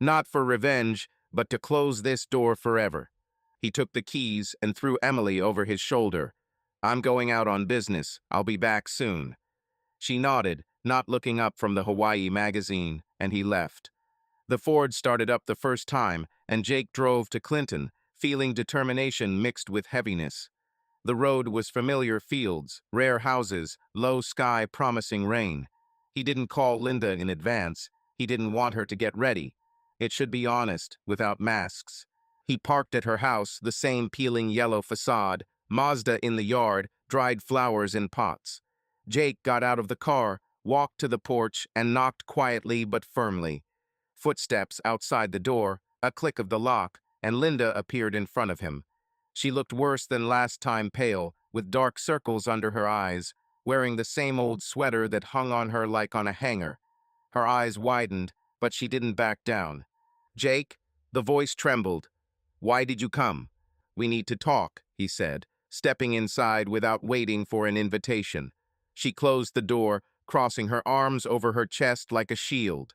[SPEAKER 1] Not for revenge, but to close this door forever. He took the keys and threw Emily over his shoulder. I'm going out on business. I'll be back soon. She nodded, not looking up from the Hawaii magazine, and he left. The Ford started up the first time, and Jake drove to Clinton, feeling determination mixed with heaviness. The road was familiar fields, rare houses, low sky promising rain. He didn't call Linda in advance. He didn't want her to get ready. It should be honest, without masks. He parked at her house, the same peeling yellow facade, Mazda in the yard, dried flowers in pots. Jake got out of the car, walked to the porch, and knocked quietly but firmly. Footsteps outside the door, A click of the lock, and Linda appeared in front of him. She looked worse than last time, pale, with dark circles under her eyes, wearing the same old sweater that hung on her like on a hanger. Her eyes widened, but she didn't back down. "Jake?" The voice trembled. "Why did you come?" "We need to talk," he said, stepping inside without waiting for an invitation. She closed the door, crossing her arms over her chest like a shield.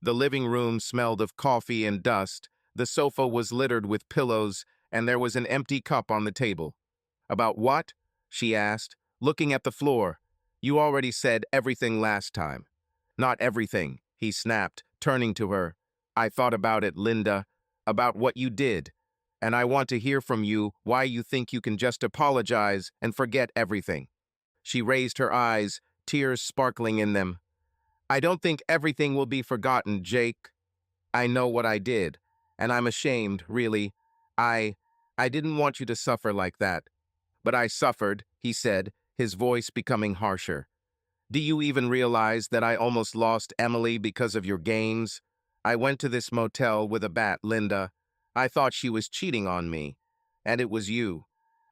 [SPEAKER 1] The living room smelled of coffee and dust, the sofa was littered with pillows, and there was an empty cup on the table. "About what?" she asked, looking at the floor. "You already said everything last time." "Not everything," he snapped, turning to her. "I thought about it, Linda, about what you did, and I want to hear from you why you think you can just apologize and forget everything." She raised her eyes, tears sparkling in them. "I don't think everything will be forgotten, Jake. I know what I did, and I'm ashamed, really. I didn't want you to suffer like that. But I suffered," he said, his voice becoming harsher. "Do you even realize that I almost lost Emily because of your games? I went to this motel with a bat, Linda. I thought she was cheating on me. And it was you."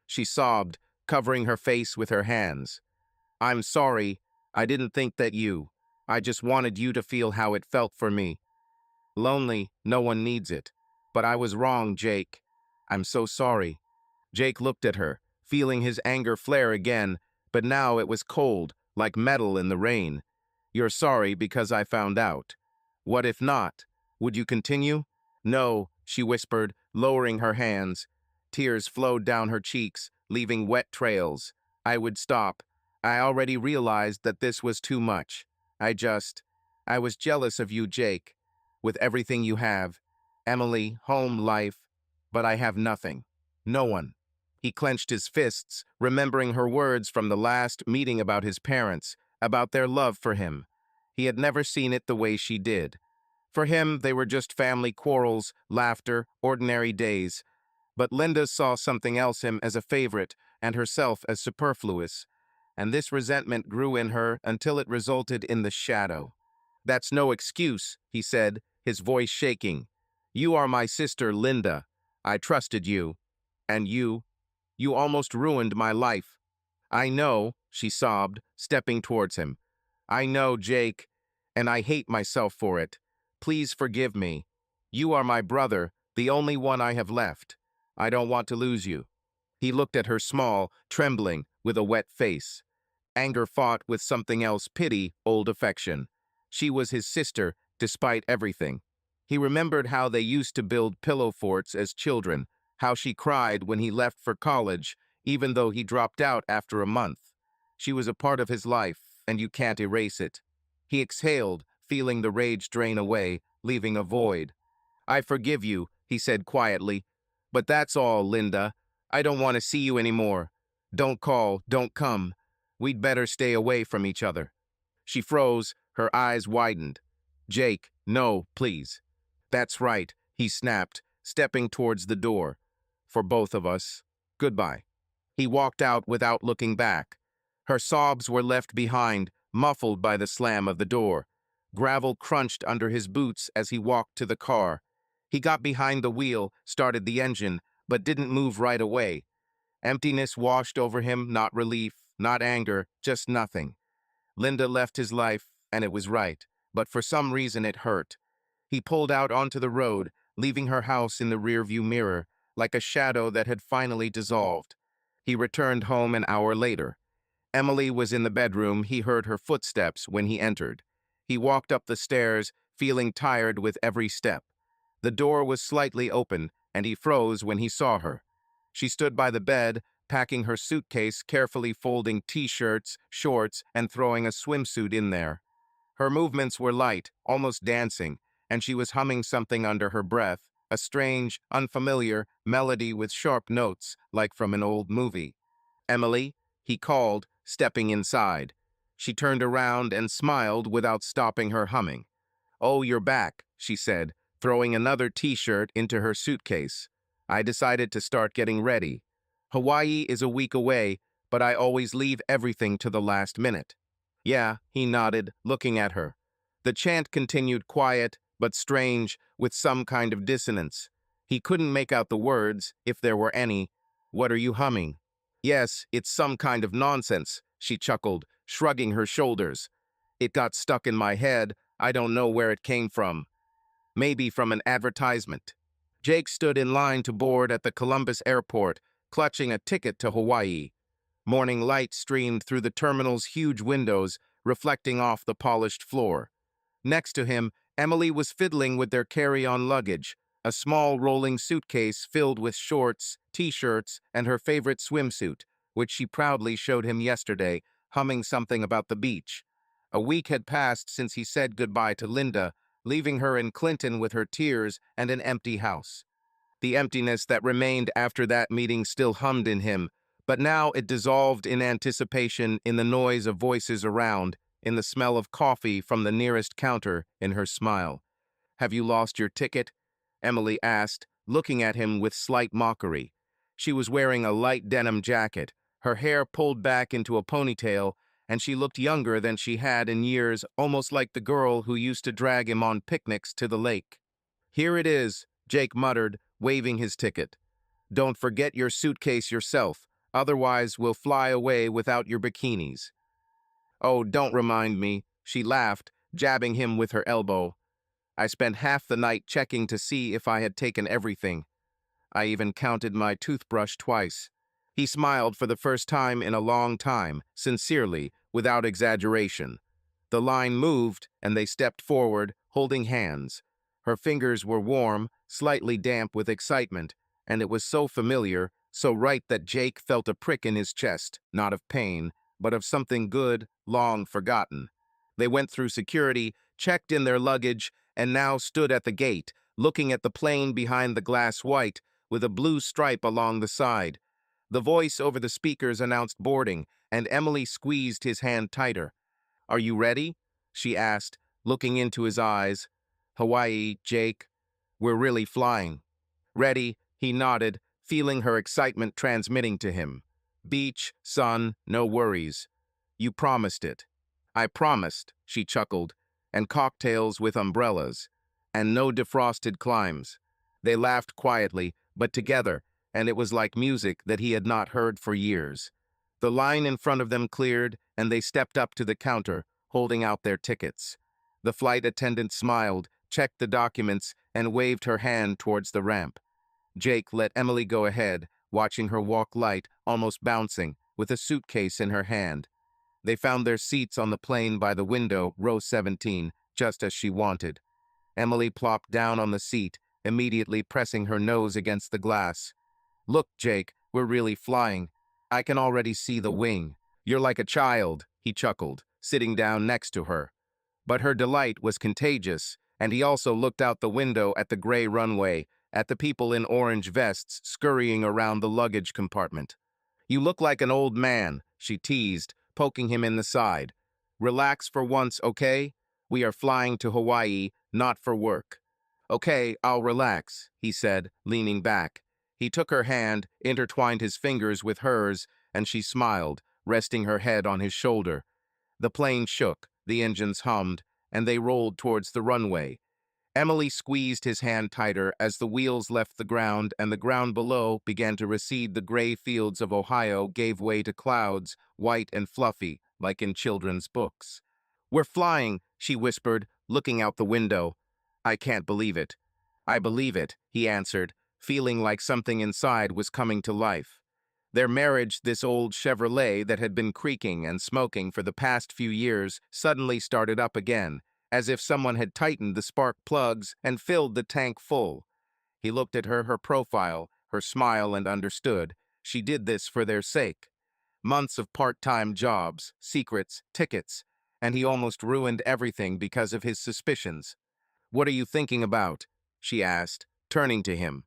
[SPEAKER 1] She sobbed, covering her face with her hands. "I'm sorry. I didn't think that you. I just wanted you to feel how it felt for me. Lonely, no one needs it. But I was wrong, Jake. I'm so sorry." Jake looked at her, feeling his anger flare again, but now it was cold, like metal in the rain. "You're sorry because I found out. What if not? Would you continue?" "No," she whispered, lowering her hands. Tears flowed down her cheeks, leaving wet trails. "I would stop. I already realized that this was too much. I was jealous of you, Jake, with everything you have. Emily, home, life, but I have nothing. No one." He clenched his fists, remembering her words from the last meeting about his parents, about their love for him. He had never seen it the way she did. For him, they were just family quarrels, laughter, ordinary days. But Linda saw something else him as a favorite, and herself as superfluous. And this resentment grew in her until it resulted in the shadow. "That's no excuse," he said, his voice shaking. "You are my sister, Linda. I trusted you. And you almost ruined my life." "I know," she sobbed, stepping towards him. "I know, Jake, and I hate myself for it. Please forgive me. You are my brother, the only one I have left. I don't want to lose you." He looked at her small, trembling, with a wet face. Anger fought with something else, pity, old affection. She was his sister, despite everything. He remembered how they used to build pillow forts as children, how she cried when he left for college, even though he dropped out after a month. She was a part of his life, and you can't erase it. He exhaled, feeling the rage drain away, leaving a void. "I forgive you," he said quietly. "But that's all, Linda. I don't want to see you anymore. Don't call, don't come. We'd better stay away from each other." She froze, her eyes widened. "Jake, no, please." "That's right," he snapped, stepping towards the door. "For both of us. Goodbye." He walked out without looking back. Her sobs were left behind, muffled by the slam of the door. Gravel crunched under his boots as he walked to the car. He got behind the wheel, started the engine, but didn't move right away. Emptiness washed over him, not relief, not anger, just nothing. Linda left his life, and it was right, but for some reason it hurt. He pulled out onto the road, leaving her house in the rearview mirror, like a shadow that had finally dissolved. He returned home an hour later. Emily was in the bedroom. He heard her footsteps when he entered. He walked up the stairs, feeling tired with every step. The door was slightly open, and he froze when he saw her. She stood by the bed, packing her suitcase, carefully folding t-shirts, shorts, and throwing a swimsuit in there. Her movements were light, almost dancing, and she was humming something under her breath, a strange, unfamiliar melody with sharp notes, like from an old movie. "Emily?" he called, stepping inside. She turned around and smiled without stopping her humming. "Oh, you're back," she said, throwing another t-shirt into her suitcase. "I decided to start getting ready. Hawaii is a week away, but I always leave everything to the last minute." "Yeah," he nodded, looking at her. The chant continued quiet, but strange, with some kind of dissonance. He couldn't make out the words, if there were any. "What are you humming?" "Yes, it's some kind of nonsense," she chuckled, shrugging her shoulders. "It got stuck in my head. I don't know where it came from. Maybe from an advertisement." Jake stood in line to board at the Columbus airport, clutching a ticket to Hawaii. Morning light streamed through the terminal's huge windows, reflecting off the polished floor. Next to him, Emily was fiddling with their carry-on luggage, a small rolling suitcase filled with shorts, t-shirts, and her favorite swimsuit, which she proudly showed him yesterday, humming something about the beach. A week had passed since he said goodbye to Linda, leaving her in Clinton with her tears and an empty house. The emptiness that remained after that meeting still hummed in him, but now it dissolved in anticipation in the noise of voices around, in the smell of coffee from the nearest counter, in her smile. "Have you lost your ticket?" Emily asked, looking at him with slight mockery. She was wearing a light denim jacket, her hair pulled back into a ponytail, and she looked younger than she had in years, almost like the girl who used to drag him on picnics to the lake. "Here it is," Jake muttered, waving his ticket. "Don't forget your suitcase yourself, otherwise we'll fly away without your bikinis." "Oh, don't remind me," she laughed, jabbing him with her elbow. "I spent half the night checking to see if I had taken everything. I even counted my toothbrush twice." He smiled for the first time in a long time, sincerely, without exaggeration. The line moved, and they stepped forward, holding hands. Her fingers were warm, slightly damp with excitement, and it was so familiar, so right that Jake felt a prick in his chest, not of pain, but of something good, long forgotten. They went through security, checked in their luggage, and now stood at the gate, looking at the plane behind the glass white, with a blue stripe along the side. The voice over the speakers announced boarding, and Emily squeezed his hand tighter. "Are you ready?" she asked, looking into his eyes. "Hawaii, Jake. We're really flying." "Ready," he nodded, feeling her excitement transmitting to him. "Beach, sun, no worries. You promised it." "I promised," she chuckled, "and cocktails with umbrellas, and no defrosted climbs." They laughed quietly, but together, and it was like music that he had not heard for years. The line in front of them cleared, and they stepped up to the counter, holding out their tickets. The flight attendant smiled, checked the documents, and waved her hand towards the ramp. Jake let Emily go ahead, watching her walk light, almost bouncing, with a suitcase in her hand. They found their seats on the plane by the window, row 17, just as she wanted. Emily plopped down on the seat, immediately pressing her nose against the glass. "Look, Jake, we're really flying. I can already see the wing." "You're like a child," he chuckled, sitting down next to her. But her delight was contagious, and he also looked out the window at the gray runway, at the people in orange vests scurrying around the luggage compartment. "You look like an old man," she teased, poking him in the side. "Relax for once, okay? We are flying to Hawaii, not for work." "Okay, I'll relax," he said, leaning back. He took her hand, intertwined his fingers with hers, and she smiled, resting her head on his shoulder. The plane shook, the engines hummed, and they rolled towards the runway. Emily squeezed his hand tighter as the wheels left the ground and the ground below began to recede. The gray fields of Ohio gave way to clouds, white and fluffy, like in children's books. "We're flying," she whispered, looking out the window. "I can't believe it." "I believe it," he answered, feeling like something inside was coming to life. Their marriage, this old Chevrolet that had been creaking and smoking for the past few years, suddenly started up again, as if someone had tightened the spark plugs and filled the tank full. He looked at her profile, her smile, and understood. She did this for their sake. Months of part-time jobs, secrets, tickets, and he almost ruined everything because of his suspicions. "What are you thinking about?" she asked, turning to him.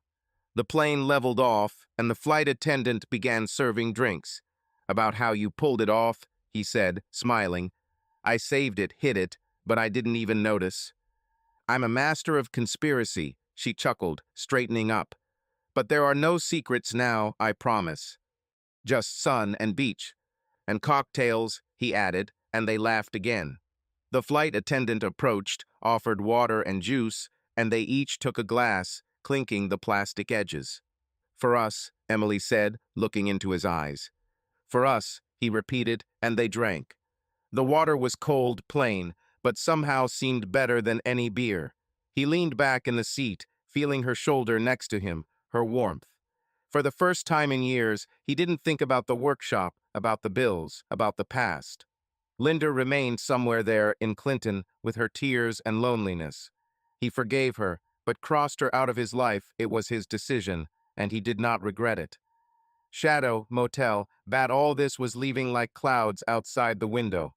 [SPEAKER 1] The plane leveled off, and the flight attendant began serving drinks. "About how you pulled it off," he said, smiling. "I saved it, hid it, but I didn't even notice." "I'm a master of conspiracy," she chuckled, straightening up. "But there are no secrets now, I promise. Just sun and beach. And cocktails," he added, and they laughed again. The flight attendant approached, offered water and juice, and they each took a glass, clinking the plastic edges. "For us," Emily said, looking into his eyes. "For us," he repeated, and they drank. The water was cold, plain, but somehow seemed better than any beer. He leaned back in the seat, feeling her shoulder next to him, her warmth. For the first time in years, he didn't think about the workshop, about the bills, about the past. Linda remained somewhere there in Clinton with her tears and loneliness. He forgave her, but crossed her out of his life. It was his decision, and he did not regret it. Shadow, motel, bat all this was leaving like clouds outside the window.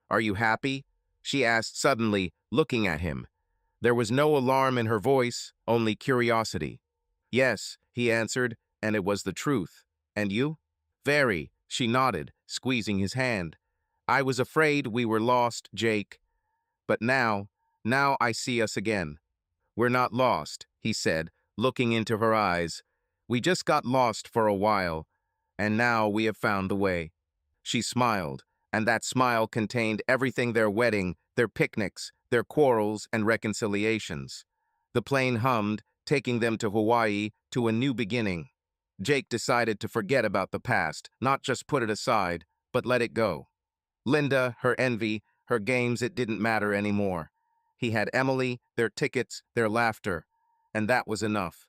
[SPEAKER 1] "Are you happy?" she asked suddenly, looking at him. There was no alarm in her voice, only curiosity. "Yes," he answered, and it was the truth. "And you?" "Very," she nodded, squeezing his hand. "I was afraid we were lost, Jake. But now I see us again." "We're not lost," he said, looking into her eyes. "We just got lost for a while, and now we have found the way." She smiled, and that smile contained everything: their wedding, their picnics, their quarrels and reconciliations. The plane hummed, taking them to Hawaii, to a new beginning. Jake decided to forget about the past, not just put it aside, but let it go. Linda, her envy, her games, it didn't matter anymore. He had Emily, their tickets, their laughter, and that was enough.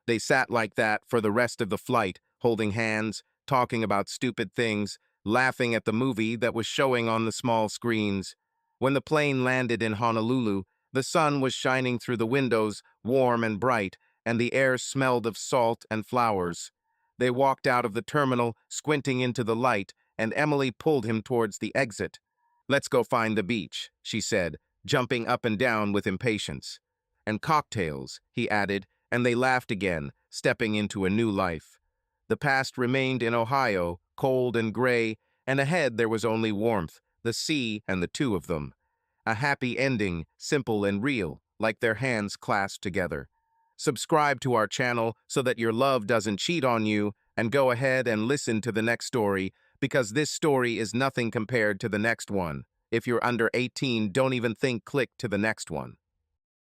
[SPEAKER 1] They sat like that for the rest of the flight, holding hands, talking about stupid things, laughing at the movie that was showing on the small screens. When the plane landed in Honolulu, the sun was shining through the windows, warm and bright, and the air smelled of salt and flowers. They walked out of the terminal, squinting into the light, and Emily pulled him towards the exit. "Let's go find the beach," she said, jumping up and down with impatience. "And cocktails," he added, and they laughed again, stepping into a new life. The past remained in Ohio, cold and gray, and ahead there was only warmth, the sea and the two of them. A happy ending, simple and real, like their hands clasped together. Subscribe to our channel so that your love doesn't cheat on you, and go ahead and listen to the next story, because this story is nothing compared to the next one. If you're under 18, don't even think, click to the next one.